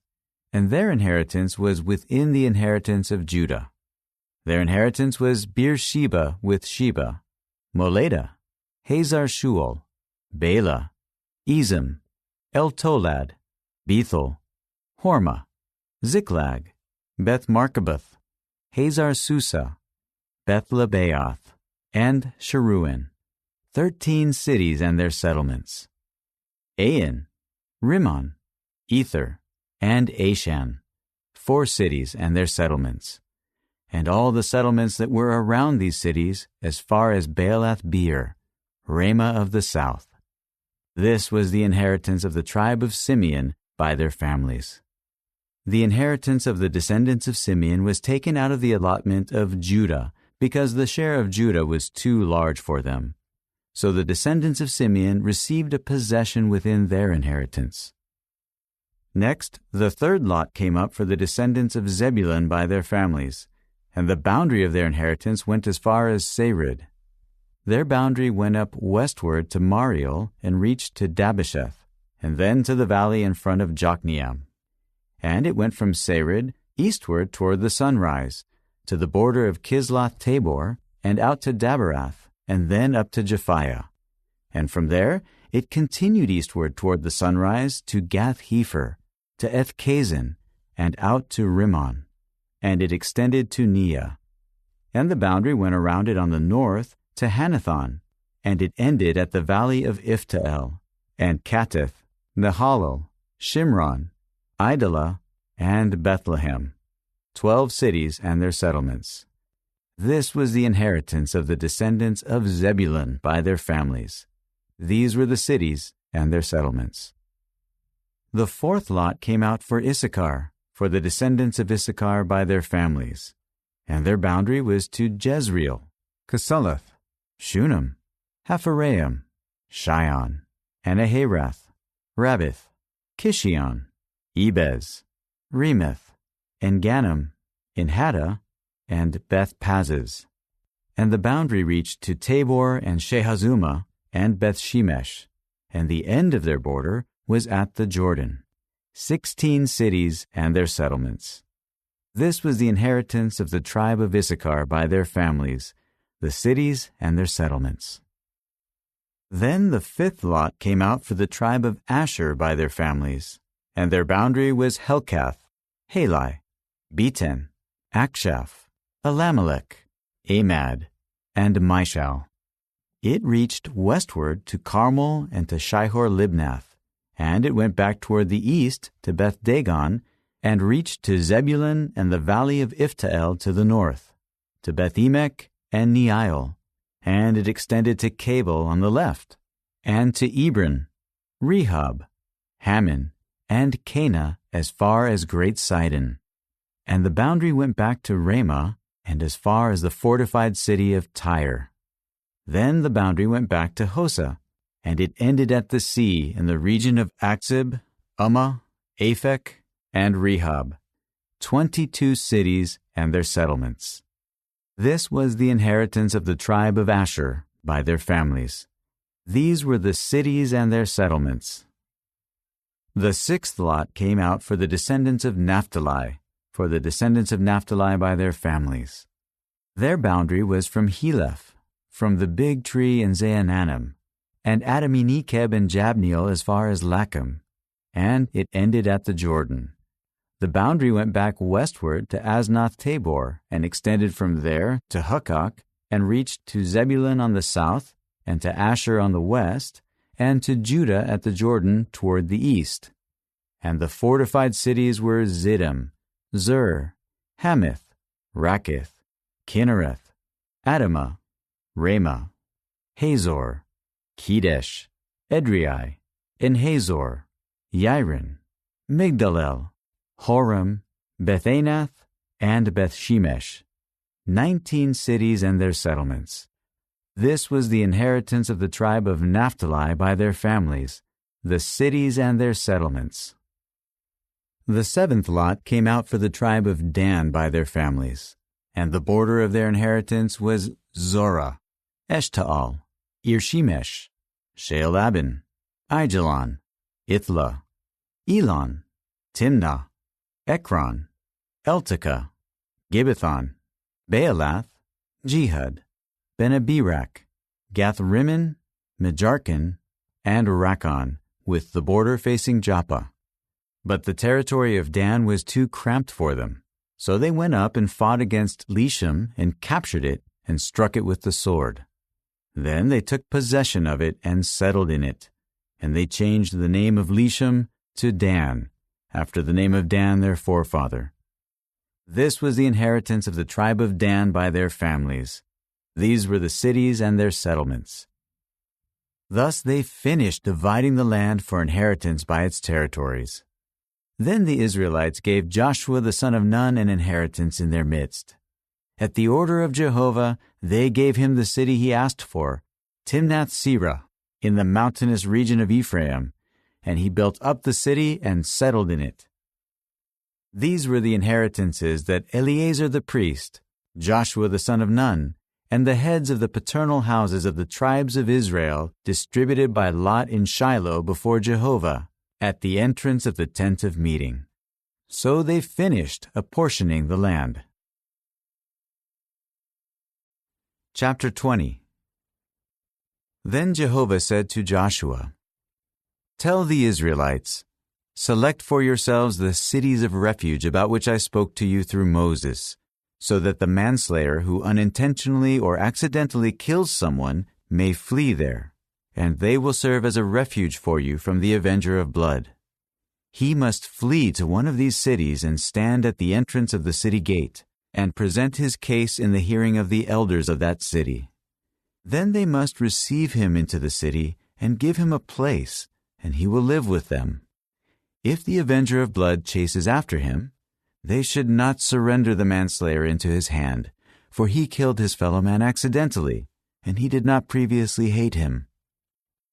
and their inheritance was within the inheritance of Judah. Their inheritance was Beersheba with Sheba, Moladah, Hazar-Shual, Bela, Ezem, El-Tolad, Bethel, Hormah, Ziklag, Beth-Marcaboth, Hazar-Susa, Beth-Lebaoth, and Sharuin, 13 cities and their settlements. Ain, Rimmon, Ether, and Ashan, 4 cities and their settlements. and all the settlements that were around these cities as far as Baalath-beer, Ramah of the south. This was the inheritance of the tribe of Simeon by their families. The inheritance of the descendants of Simeon was taken out of the allotment of Judah, because the share of Judah was too large for them. So the descendants of Simeon received a possession within their inheritance. Next, the third lot came up for the descendants of Zebulun by their families, and the boundary of their inheritance went as far as Sarid. Their boundary went up westward to Mariel and reached to Dabbesheth, and then to the valley in front of Jokneam. And it went from Sarid eastward toward the sunrise, to the border of Kisloth-Tabor, and out to Daberath, and then up to Japhia. And from there it continued eastward toward the sunrise to Gath-Hepher, to Ethkazin, and out to Rimmon, and it extended to Neah. And the boundary went around it on the north to Hanathon, and it ended at the valley of Iftael, and Kattith, Nehalal, Shimron, Idalah, and Bethlehem, 12 cities and their settlements. This was the inheritance of the descendants of Zebulun by their families. These were the cities and their settlements. The fourth lot came out for Issachar, for the descendants of Issachar by their families, and their boundary was to Jezreel, Chesulloth, Shunem, Hapharaim, Shion, Anaharath, Rabbith, Kishion, Ebez, Remeth, Engannim, Enhattah, and Beth-Pazzez. And the boundary reached to Tabor and Shehazumah and Beth-Shemesh, and the end of their border was at the Jordan, 16 cities and their settlements. This was the inheritance of the tribe of Issachar by their families, the cities and their settlements. Then the fifth lot came out for the tribe of Asher by their families, and their boundary was Helkath, Halai, Beten, Akshaph, Elimelech, Amad, and Mishal. It reached westward to Carmel and to Shihor-Libnath, and it went back toward the east to Beth-Dagon, and reached to Zebulun and the valley of Iftael to the north, to Beth-Emek and Neiel, and it extended to Cabel on the left, and to Ebron, Rehob, Hammon, and Cana as far as Great Sidon. And the boundary went back to Ramah and as far as the fortified city of Tyre. Then the boundary went back to Hosah, and it ended at the sea in the region of Akzib, Ummah, Aphek, and Rehob, 22 cities and their settlements. This was the inheritance of the tribe of Asher by their families. These were the cities and their settlements. The sixth lot came out for the descendants of Naphtali, for the descendants of Naphtali by their families. Their boundary was from Heleph, from the big tree in Zaanannim, and Adami-Nekeb and Jabneel as far as Lacham, and it ended at the Jordan. The boundary went back westward to Aznoth-Tabor, and extended from there to Hukkok, and reached to Zebulun on the south, and to Asher on the west, and to Judah at the Jordan toward the east. And the fortified cities were Ziddim, Zur, Hamath, Rakith, Kinnereth, Adamah, Ramah, Hazor, Kedesh, Edrei, En-Hazor, Yiron, Migdalel, Horem, Beth-Anath, and Beth-Shemesh, 19 cities and their settlements. This was the inheritance of the tribe of Naphtali by their families, the cities and their settlements. The seventh lot came out for the tribe of Dan by their families, and the border of their inheritance was Zorah, Eshtaol, Irshemesh, Shealabin, Aijalon, Ithla, Elon, Timnah, Ekron, Eltekah, Gibbethon, Baalath, Jehud, Benabirak, Gath-Rimmon, Mejarkon, and Rakkon, with the border facing Joppa. But the territory of Dan was too cramped for them, so they went up and fought against Leshem and captured it and struck it with the sword. Then they took possession of it and settled in it, and they changed the name of Leshem to Dan, after the name of Dan their forefather. This was the inheritance of the tribe of Dan by their families. These were the cities and their settlements. Thus they finished dividing the land for inheritance by its territories. Then the Israelites gave Joshua the son of Nun an inheritance in their midst. At the order of Jehovah, they gave him the city he asked for, Timnath-Serah, in the mountainous region of Ephraim, and he built up the city and settled in it. These were the inheritances that Eleazar the priest, Joshua the son of Nun, and the heads of the paternal houses of the tribes of Israel distributed by lot in Shiloh before Jehovah, at the entrance of the tent of meeting. So they finished apportioning the land. Chapter 20. Then Jehovah said to Joshua, "Tell the Israelites, select for yourselves the cities of refuge about which I spoke to you through Moses, so that the manslayer who unintentionally or accidentally kills someone may flee there, and they will serve as a refuge for you from the avenger of blood. He must flee to one of these cities and stand at the entrance of the city gate, and present his case in the hearing of the elders of that city. Then they must receive him into the city and give him a place, and he will live with them. If the avenger of blood chases after him, they should not surrender the manslayer into his hand, for he killed his fellow man accidentally, and he did not previously hate him.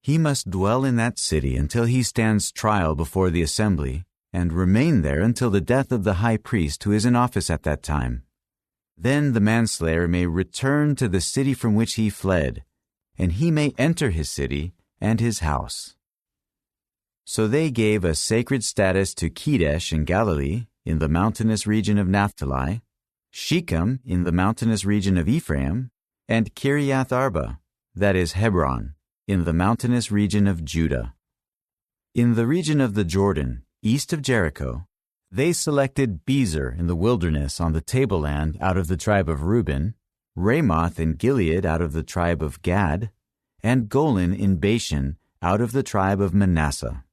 He must dwell in that city until he stands trial before the assembly, and remain there until the death of the high priest who is in office at that time. Then the manslayer may return to the city from which he fled, and he may enter his city and his house." So they gave a sacred status to Kedesh in Galilee, in the mountainous region of Naphtali, Shechem in the mountainous region of Ephraim, and Kiriath Arba, that is Hebron, in the mountainous region of Judah. In the region of the Jordan, east of Jericho, they selected Bezer in the wilderness on the tableland out of the tribe of Reuben, Ramoth in Gilead out of the tribe of Gad, and Golan in Bashan out of the tribe of Manasseh.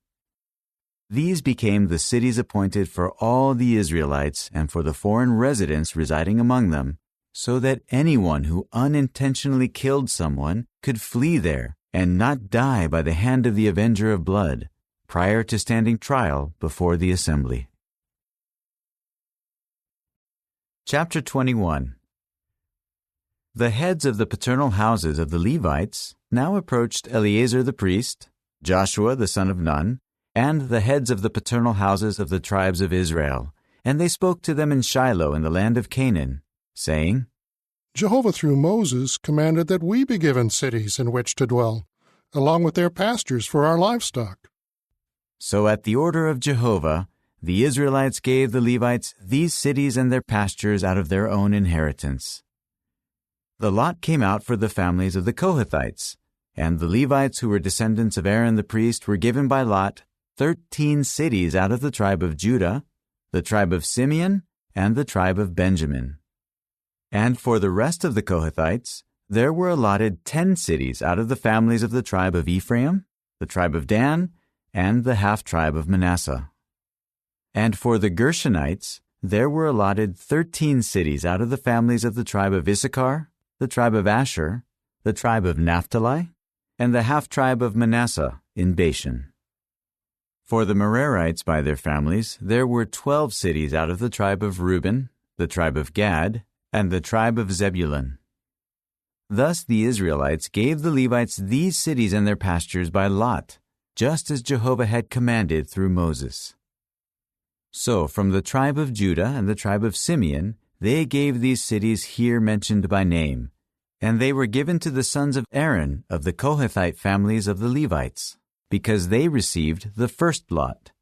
These became the cities appointed for all the Israelites and for the foreign residents residing among them, so that anyone who unintentionally killed someone could flee there and not die by the hand of the avenger of blood, prior to standing trial before the assembly. Chapter 21. The heads of the paternal houses of the Levites now approached Eleazar the priest, Joshua the son of Nun, and the heads of the paternal houses of the tribes of Israel, and they spoke to them in Shiloh in the land of Canaan, saying, Jehovah through Moses commanded that we be given cities in which to dwell, along with their pastures for our livestock. So at the order of Jehovah, the Israelites gave the Levites these cities and their pastures out of their own inheritance. The lot came out for the families of the Kohathites, and the Levites who were descendants of Aaron the priest were given by lot 13 cities out of the tribe of Judah, the tribe of Simeon, and the tribe of Benjamin. And for the rest of the Kohathites, there were allotted 10 cities out of the families of the tribe of Ephraim, the tribe of Dan, and the half-tribe of Manasseh. And for the Gershonites, there were allotted 13 cities out of the families of the tribe of Issachar, the tribe of Asher, the tribe of Naphtali, and the half-tribe of Manasseh in Bashan. For the Merarites by their families, there were 12 cities out of the tribe of Reuben, the tribe of Gad, and the tribe of Zebulun. Thus the Israelites gave the Levites these cities and their pastures by lot, just as Jehovah had commanded through Moses. So from the tribe of Judah and the tribe of Simeon, they gave these cities here mentioned by name, and they were given to the sons of Aaron of the Kohathite families of the Levites, because they received the first lot.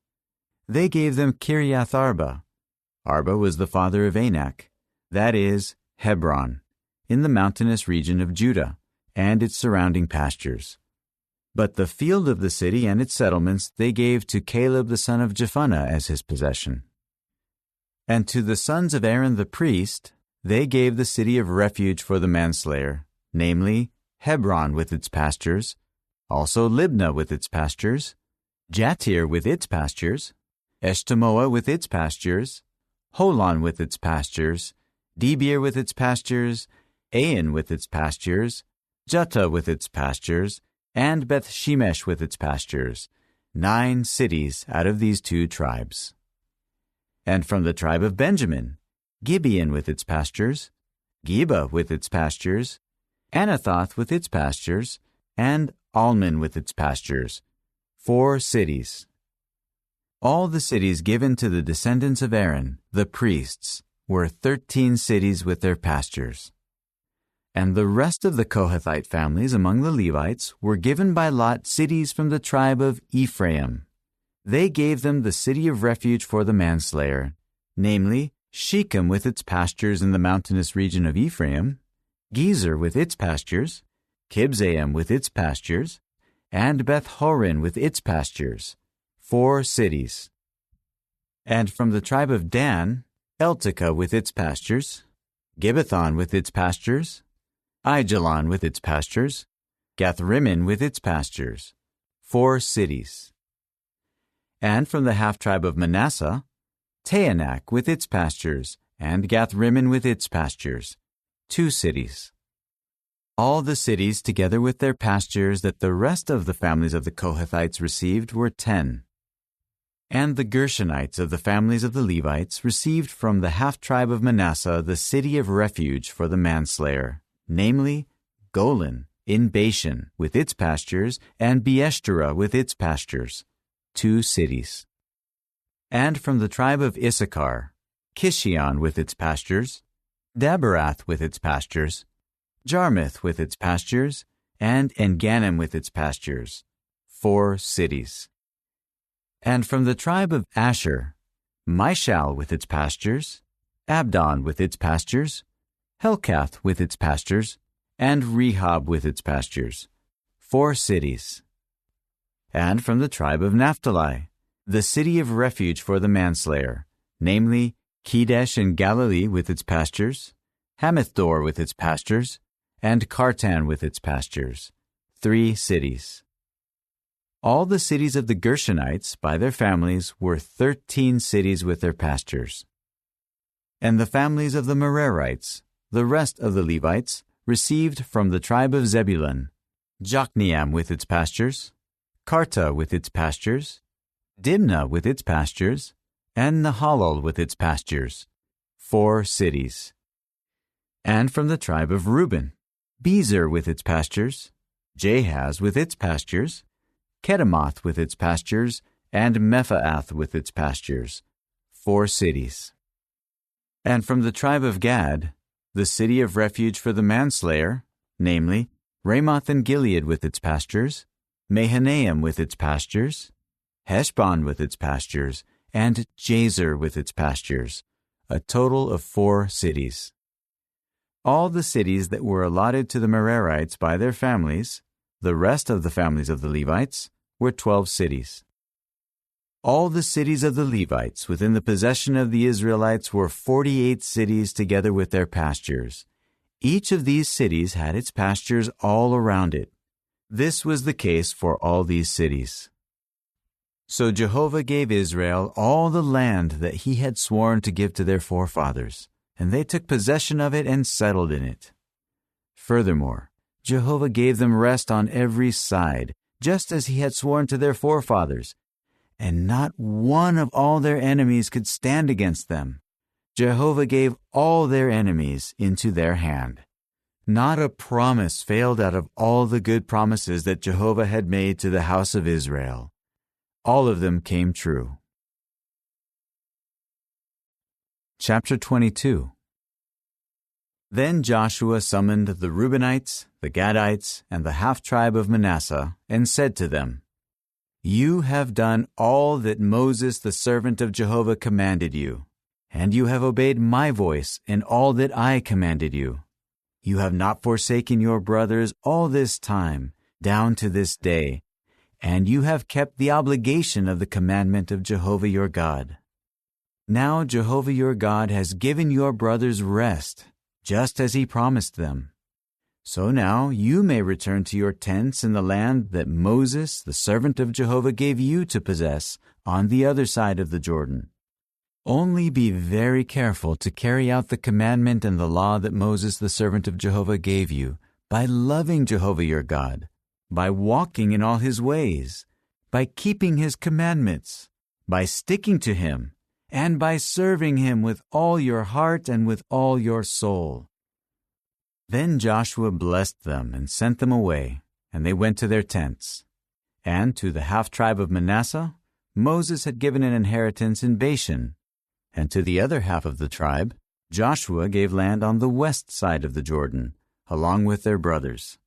They gave them Kiriath Arba. Arba was the father of Anak, that is, Hebron, in the mountainous region of Judah, and its surrounding pastures. But the field of the city and its settlements they gave to Caleb the son of Jephunneh as his possession. And to the sons of Aaron the priest they gave the city of refuge for the manslayer, namely Hebron with its pastures, also Libnah with its pastures, Jattir with its pastures, Eshtemoa with its pastures, Holon with its pastures, Debir with its pastures, Ain with its pastures, Juttah with its pastures, and Beth Shemesh with its pastures, 9 cities out of these 2 tribes. And from the tribe of Benjamin, Gibeon with its pastures, Geba with its pastures, Anathoth with its pastures, and Almon with its pastures, 4 cities. All the cities given to the descendants of Aaron, the priests, were 13 cities with their pastures. And the rest of the Kohathite families among the Levites were given by lot cities from the tribe of Ephraim. They gave them the city of refuge for the manslayer, namely Shechem with its pastures in the mountainous region of Ephraim, Gezer with its pastures, Kibzaim with its pastures, and Beth-horon with its pastures, 4 cities. And from the tribe of Dan, Eltekeh with its pastures, Gibbethon with its pastures, Aijalon with its pastures, Gathrimmon with its pastures, 4 cities. And from the half-tribe of Manasseh, Taanach with its pastures, and Gathrimmon with its pastures, 2 cities. All the cities together with their pastures that the rest of the families of the Kohathites received were 10. And the Gershonites of the families of the Levites received from the half-tribe of Manasseh the city of refuge for the manslayer, namely Golan in Bashan with its pastures, and Beeshterah with its pastures, 2 cities. And from the tribe of Issachar, Kishion with its pastures, Daberath with its pastures, Jarmuth with its pastures, and Engannim with its pastures, 4 cities. And from the tribe of Asher, Mishal with its pastures, Abdon with its pastures, Helkath with its pastures, and Rehob with its pastures, 4 cities. And from the tribe of Naphtali, the city of refuge for the manslayer, namely Kedesh in Galilee with its pastures, Hamathdor with its pastures, and Kartan with its pastures, 3 cities. All the cities of the Gershonites, by their families, were 13 cities with their pastures. And the families of the Merarites, the rest of the Levites, received from the tribe of Zebulun, Jokneam with its pastures, Karta with its pastures, Dimnah with its pastures, and Nahalol with its pastures, 4 cities. And from the tribe of Reuben, Bezer with its pastures, Jahaz with its pastures, Kedemoth with its pastures, and Mephaath with its pastures, 4 cities. And from the tribe of Gad, the city of refuge for the manslayer, namely Ramoth in Gilead with its pastures, Mahanaim with its pastures, Heshbon with its pastures, and Jazer with its pastures, a total of 4 cities. All the cities that were allotted to the Merarites by their families, the rest of the families of the Levites, were 12 cities. All the cities of the Levites within the possession of the Israelites were 48 cities together with their pastures. Each of these cities had its pastures all around it. This was the case for all these cities. So Jehovah gave Israel all the land that he had sworn to give to their forefathers, and they took possession of it and settled in it. Furthermore, Jehovah gave them rest on every side, just as he had sworn to their forefathers, and not one of all their enemies could stand against them. Jehovah gave all their enemies into their hand. Not a promise failed out of all the good promises that Jehovah had made to the house of Israel. All of them came true. Chapter 22. Then Joshua summoned the Reubenites, the Gadites, and the half-tribe of Manasseh, and said to them, "You have done all that Moses the servant of Jehovah commanded you, and you have obeyed my voice in all that I commanded you. You have not forsaken your brothers all this time, down to this day, and you have kept the obligation of the commandment of Jehovah your God. Now Jehovah your God has given your brothers rest, just as he promised them. So now you may return to your tents in the land that Moses, the servant of Jehovah, gave you to possess on the other side of the Jordan. Only be very careful to carry out the commandment and the law that Moses the servant of Jehovah gave you, by loving Jehovah your God, by walking in all his ways, by keeping his commandments, by sticking to him, and by serving him with all your heart and with all your soul." Then Joshua blessed them and sent them away, and they went to their tents. And to the half-tribe of Manasseh, Moses had given an inheritance in Bashan, and to the other half of the tribe, Joshua gave land on the west side of the Jordan, along with their brothers.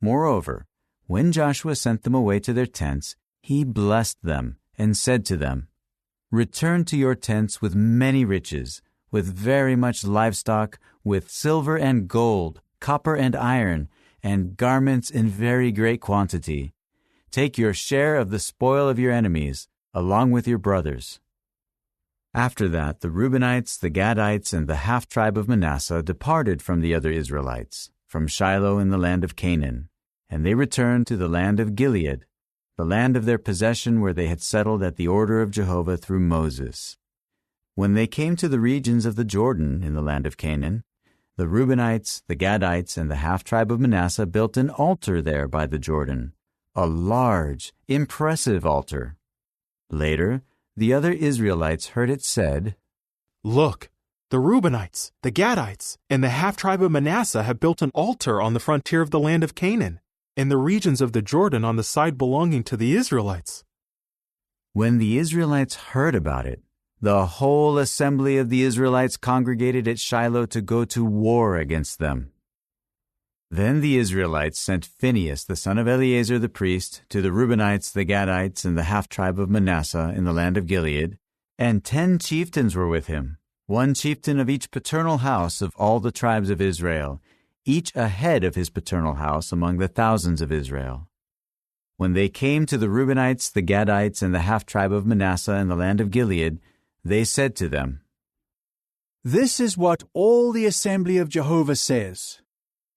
Moreover, when Joshua sent them away to their tents, he blessed them and said to them, "Return to your tents with many riches, with very much livestock, with silver and gold, copper and iron, and garments in very great quantity. Take your share of the spoil of your enemies, along with your brothers." After that, the Reubenites, the Gadites, and the half-tribe of Manasseh departed from the other Israelites, from Shiloh in the land of Canaan, and they returned to the land of Gilead, the land of their possession where they had settled at the order of Jehovah through Moses. When they came to the regions of the Jordan in the land of Canaan, the Reubenites, the Gadites, and the half-tribe of Manasseh built an altar there by the Jordan, a large, impressive altar. Later, the other Israelites heard it said, "Look, the Reubenites, the Gadites, and the half-tribe of Manasseh have built an altar on the frontier of the land of Canaan, in the regions of the Jordan on the side belonging to the Israelites." When the Israelites heard about it, the whole assembly of the Israelites congregated at Shiloh to go to war against them. Then the Israelites sent Phinehas the son of Eleazar the priest to the Reubenites, the Gadites, and the half-tribe of Manasseh in the land of Gilead, and 10 chieftains were with him, 1 chieftain of each paternal house of all the tribes of Israel, each a head of his paternal house among the thousands of Israel. When they came to the Reubenites, the Gadites, and the half-tribe of Manasseh in the land of Gilead, they said to them, "This is what all the assembly of Jehovah says.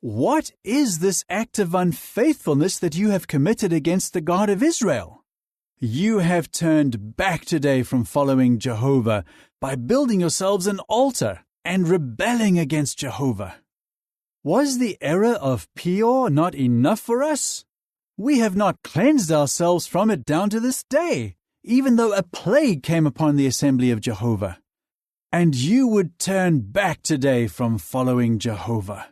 What is this act of unfaithfulness that you have committed against the God of Israel? You have turned back today from following Jehovah by building yourselves an altar and rebelling against Jehovah. Was the error of Peor not enough for us? We have not cleansed ourselves from it down to this day, even though a plague came upon the assembly of Jehovah. And you would turn back today from following Jehovah.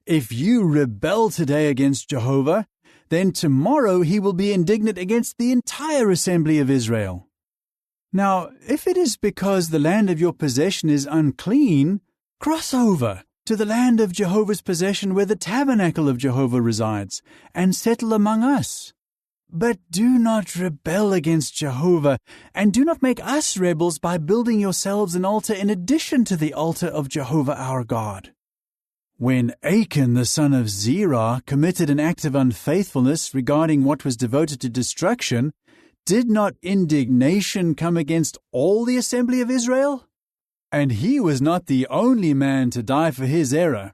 If you rebel today against Jehovah, then tomorrow he will be indignant against the entire assembly of Israel. Now, if it is because the land of your possession is unclean, cross over to the land of Jehovah's possession where the tabernacle of Jehovah resides, and settle among us. But do not rebel against Jehovah, and do not make us rebels by building yourselves an altar in addition to the altar of Jehovah our God." When Achan the son of Zerah committed an act of unfaithfulness regarding what was devoted to destruction, did not indignation come against all the assembly of Israel? And he was not the only man to die for his error.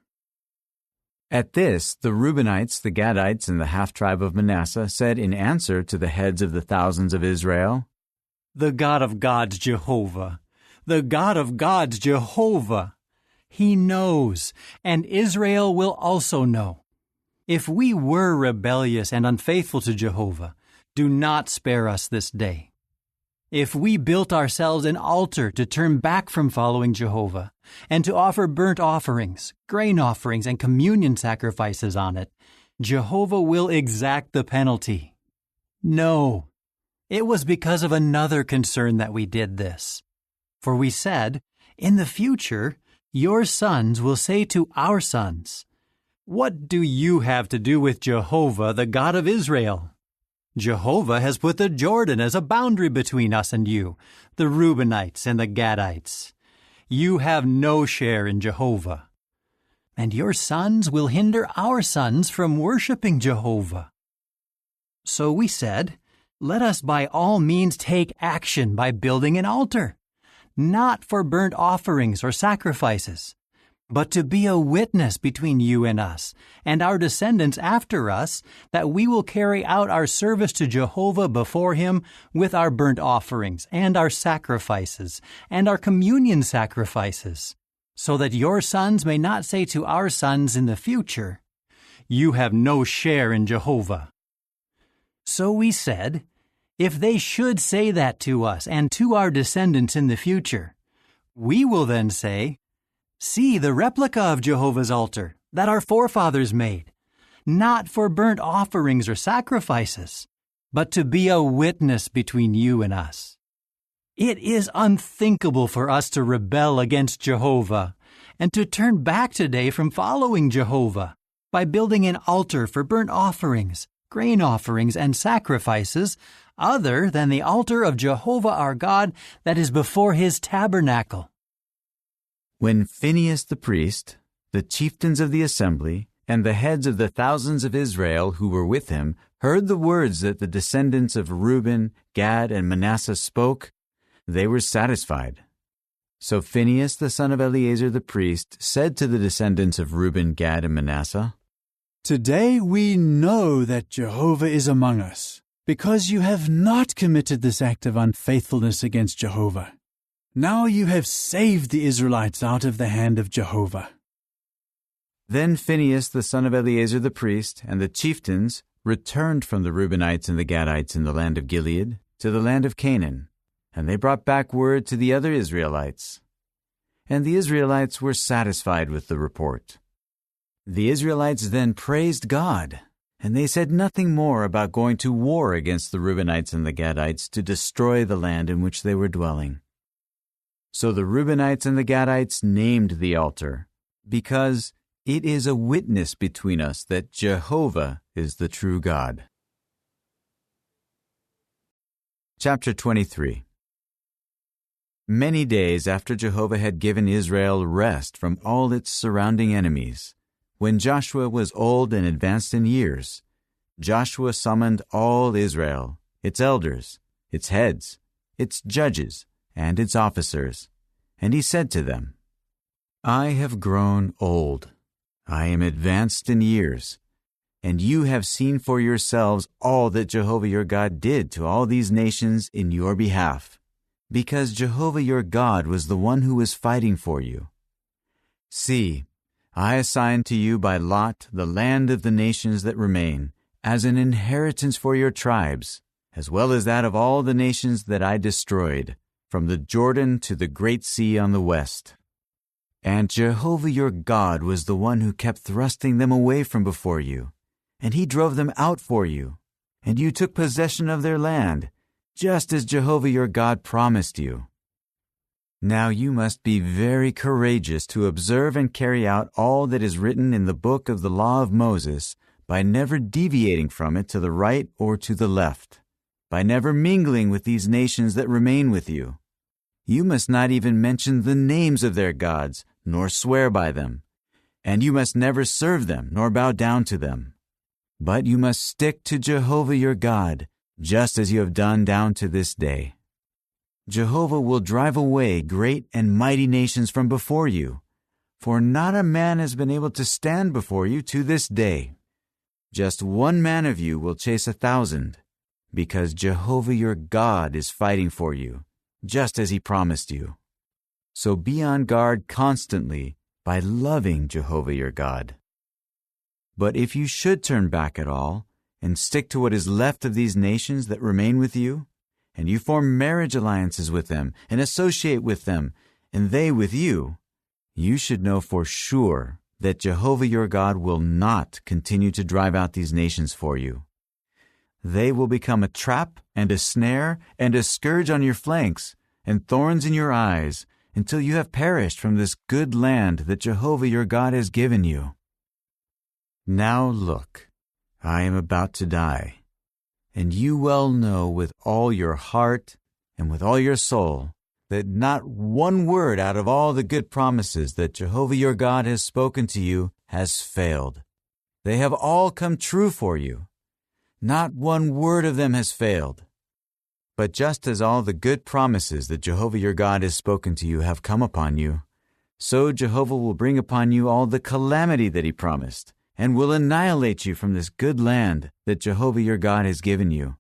At this, the Reubenites, the Gadites, and the half-tribe of Manasseh said in answer to the heads of the thousands of Israel, "The God of gods, Jehovah, the God of gods, Jehovah, He knows, and Israel will also know. If we were rebellious and unfaithful to Jehovah, do not spare us this day. If we built ourselves an altar to turn back from following Jehovah, and to offer burnt offerings, grain offerings, and communion sacrifices on it, Jehovah will exact the penalty. No, it was because of another concern that we did this. For we said, in the future, your sons will say to our sons, 'What do you have to do with Jehovah, the God of Israel? Jehovah has put the Jordan as a boundary between us and you, the Reubenites and the Gadites. You have no share in Jehovah. And your sons will hinder our sons from worshiping Jehovah.' So we said, let us by all means take action by building an altar, not for burnt offerings or sacrifices, but to be a witness between you and us, and our descendants after us, that we will carry out our service to Jehovah before him with our burnt offerings, and our sacrifices, and our communion sacrifices, so that your sons may not say to our sons in the future, 'You have no share in Jehovah.' So we said, if they should say that to us and to our descendants in the future, we will then say, 'See the replica of Jehovah's altar that our forefathers made, not for burnt offerings or sacrifices, but to be a witness between you and us.' It is unthinkable for us to rebel against Jehovah and to turn back today from following Jehovah by building an altar for burnt offerings, grain offerings, and sacrifices other than the altar of Jehovah our God that is before his tabernacle." When Phinehas the priest, the chieftains of the assembly, and the heads of the thousands of Israel who were with him heard the words that the descendants of Reuben, Gad, and Manasseh spoke, they were satisfied. So Phinehas the son of Eleazar the priest said to the descendants of Reuben, Gad, and Manasseh, "Today we know that Jehovah is among us, because you have not committed this act of unfaithfulness against Jehovah. Now you have saved the Israelites out of the hand of Jehovah." Then Phinehas the son of Eleazar the priest and the chieftains returned from the Reubenites and the Gadites in the land of Gilead to the land of Canaan, and they brought back word to the other Israelites. And the Israelites were satisfied with the report. The Israelites then praised God, and they said nothing more about going to war against the Reubenites and the Gadites to destroy the land in which they were dwelling. So the Reubenites and the Gadites named the altar, because it is a witness between us that Jehovah is the true God. Chapter 23. Many days after Jehovah had given Israel rest from all its surrounding enemies, when Joshua was old and advanced in years, Joshua summoned all Israel, its elders, its heads, its judges, and its officers, and he said to them, "I have grown old. I am advanced in years, and you have seen for yourselves all that Jehovah your God did to all these nations in your behalf, because Jehovah your God was the one who was fighting for you. See, I assign to you by lot the land of the nations that remain, as an inheritance for your tribes, as well as that of all the nations that I destroyed, from the Jordan to the great sea on the west. And Jehovah your God was the one who kept thrusting them away from before you, and he drove them out for you, and you took possession of their land, just as Jehovah your God promised you. Now you must be very courageous to observe and carry out all that is written in the book of the law of Moses, by never deviating from it to the right or to the left, by never mingling with these nations that remain with you. You must not even mention the names of their gods, nor swear by them, and you must never serve them nor bow down to them. But you must stick to Jehovah your God, just as you have done down to this day. Jehovah will drive away great and mighty nations from before you, for not a man has been able to stand before you to this day. Just one man of you will chase 1,000, because Jehovah your God is fighting for you, just as he promised you. So be on guard constantly by loving Jehovah your God. But if you should turn back at all, and stick to what is left of these nations that remain with you, and you form marriage alliances with them, and associate with them, and they with you, you should know for sure that Jehovah your God will not continue to drive out these nations for you. They will become a trap and a snare and a scourge on your flanks, and thorns in your eyes, until you have perished from this good land that Jehovah your God has given you. Now look, I am about to die, and you well know with all your heart and with all your soul that not one word out of all the good promises that Jehovah your God has spoken to you has failed. They have all come true for you. Not one word of them has failed. But just as all the good promises that Jehovah your God has spoken to you have come upon you, so Jehovah will bring upon you all the calamity that he promised, and will annihilate you from this good land that Jehovah your God has given you.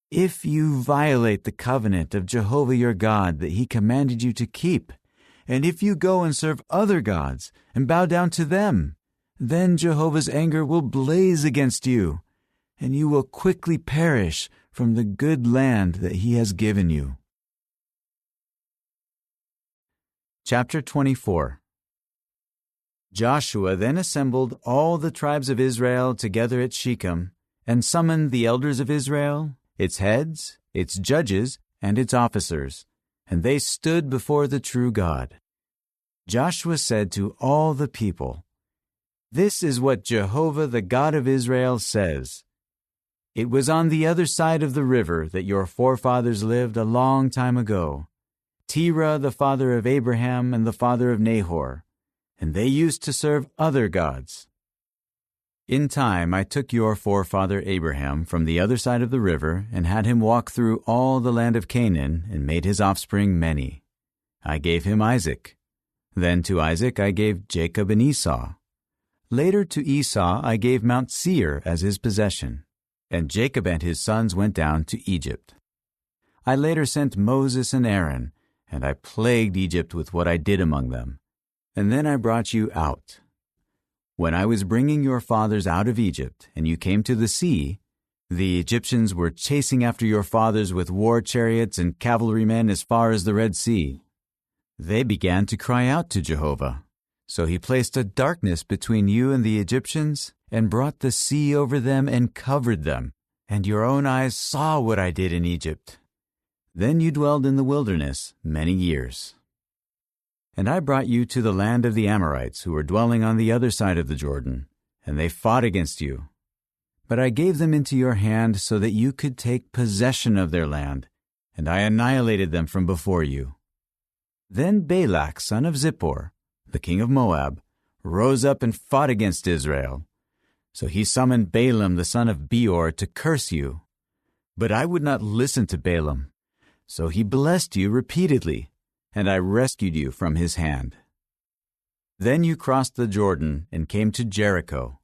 If you violate the covenant of Jehovah your God that he commanded you to keep, and if you go and serve other gods and bow down to them, then Jehovah's anger will blaze against you, and you will quickly perish from the good land that he has given you. Chapter 24. Joshua then assembled all the tribes of Israel together at Shechem, and summoned the elders of Israel, its heads, its judges, and its officers, and they stood before the true God. Joshua said to all the people, "This is what Jehovah the God of Israel says. It was on the other side of the river that your forefathers lived a long time ago, Terah the father of Abraham and the father of Nahor, and they used to serve other gods. In time I took your forefather Abraham from the other side of the river and had him walk through all the land of Canaan and made his offspring many. I gave him Isaac. Then to Isaac I gave Jacob and Esau. Later to Esau I gave Mount Seir as his possession, and Jacob and his sons went down to Egypt. I later sent Moses and Aaron, and I plagued Egypt with what I did among them. And then I brought you out. When I was bringing your fathers out of Egypt, and you came to the sea, the Egyptians were chasing after your fathers with war chariots and cavalrymen as far as the Red Sea. They began to cry out to Jehovah. So he placed a darkness between you and the Egyptians, and brought the sea over them and covered them, and your own eyes saw what I did in Egypt. Then you dwelled in the wilderness many years. And I brought you to the land of the Amorites, who were dwelling on the other side of the Jordan, and they fought against you. But I gave them into your hand so that you could take possession of their land, and I annihilated them from before you. Then Balak, son of Zippor, the king of Moab, rose up and fought against Israel. So he summoned Balaam, the son of Beor, to curse you. But I would not listen to Balaam. So he blessed you repeatedly, and I rescued you from his hand. Then you crossed the Jordan and came to Jericho.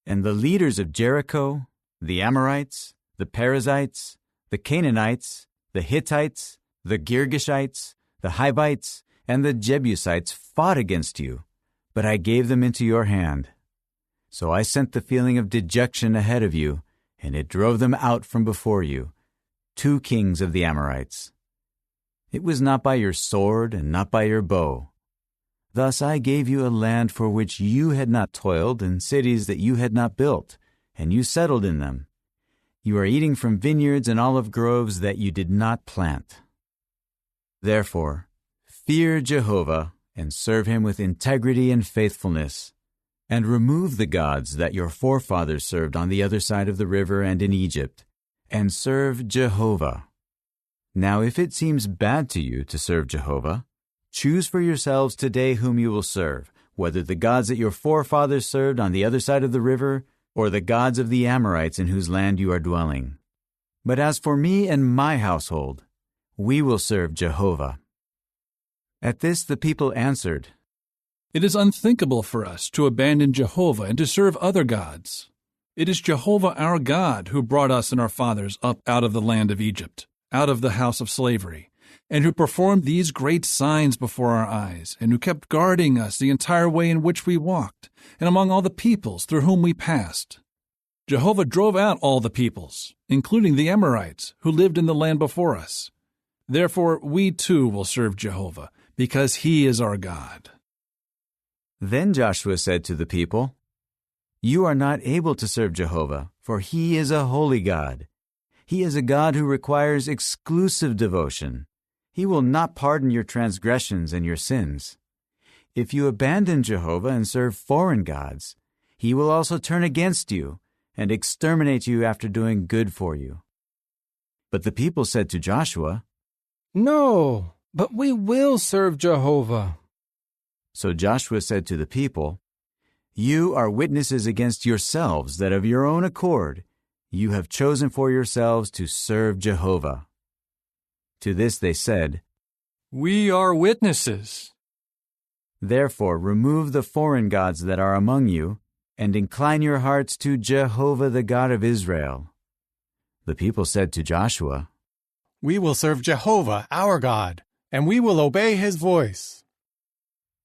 And the leaders of Jericho, the Amorites, the Perizzites, the Canaanites, the Hittites, the Girgashites, the Hivites, and the Jebusites fought against you, but I gave them into your hand. So I sent the feeling of dejection ahead of you, and it drove them out from before you, 2 kings of the Amorites. It was not by your sword and not by your bow. Thus I gave you a land for which you had not toiled, and cities that you had not built, and you settled in them. You are eating from vineyards and olive groves that you did not plant. Therefore, fear Jehovah and serve him with integrity and faithfulness, and remove the gods that your forefathers served on the other side of the river and in Egypt, and serve Jehovah. Now if it seems bad to you to serve Jehovah, choose for yourselves today whom you will serve, whether the gods that your forefathers served on the other side of the river, or the gods of the Amorites in whose land you are dwelling. But as for me and my household, we will serve Jehovah." At this the people answered, "It is unthinkable for us to abandon Jehovah and to serve other gods. It is Jehovah our God who brought us and our fathers up out of the land of Egypt, out of the house of slavery, and who performed these great signs before our eyes, and who kept guarding us the entire way in which we walked, and among all the peoples through whom we passed. Jehovah drove out all the peoples, including the Amorites, who lived in the land before us. Therefore we too will serve Jehovah, because he is our God." Then Joshua said to the people, "You are not able to serve Jehovah, for he is a holy God. He is a God who requires exclusive devotion. He will not pardon your transgressions and your sins. If you abandon Jehovah and serve foreign gods, he will also turn against you and exterminate you after doing good for you." But the people said to Joshua, "No, but we will serve Jehovah." So Joshua said to the people, "You are witnesses against yourselves that of your own accord you have chosen for yourselves to serve Jehovah." To this they said, "We are witnesses." Therefore remove the foreign gods that are among you, and incline your hearts to Jehovah the God of Israel." The people said to Joshua, "We will serve Jehovah, our God, and we will obey his voice."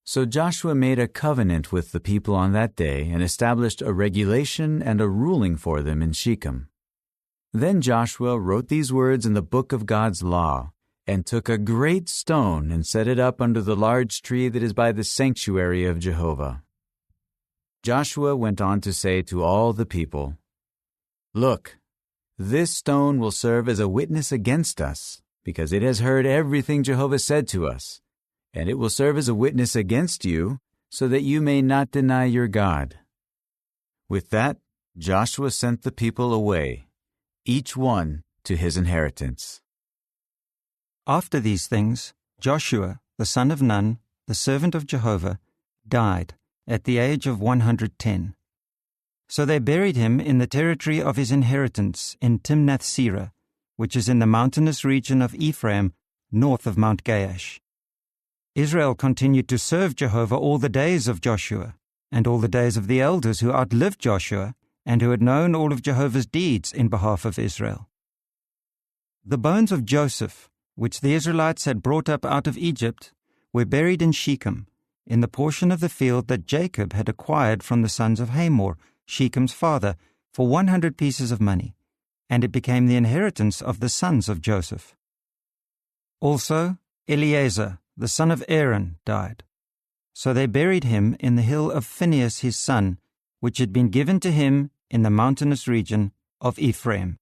So Joshua made a covenant with the people on that day and established a regulation and a ruling for them in Shechem. Then Joshua wrote these words in the book of God's law, and took a great stone and set it up under the large tree that is by the sanctuary of Jehovah. Joshua went on to say to all the people, "Look, this stone will serve as a witness against us, because it has heard everything Jehovah said to us, and it will serve as a witness against you, so that you may not deny your God." With that, Joshua sent the people away, each one to his inheritance. After these things, Joshua, the son of Nun, the servant of Jehovah, died at the age of 110. So they buried him in the territory of his inheritance in Timnath-Serah, which is in the mountainous region of Ephraim, north of Mount Gaash. Israel continued to serve Jehovah all the days of Joshua, and all the days of the elders who outlived Joshua, and who had known all of Jehovah's deeds in behalf of Israel. The bones of Joseph, which the Israelites had brought up out of Egypt, were buried in Shechem, in the portion of the field that Jacob had acquired from the sons of Hamor, Shechem's father, for 100 pieces of money, and it became the inheritance of the sons of Joseph. Also, Eleazar, the son of Aaron, died. So they buried him in the hill of Phinehas his son, which had been given to him in the mountainous region of Ephraim.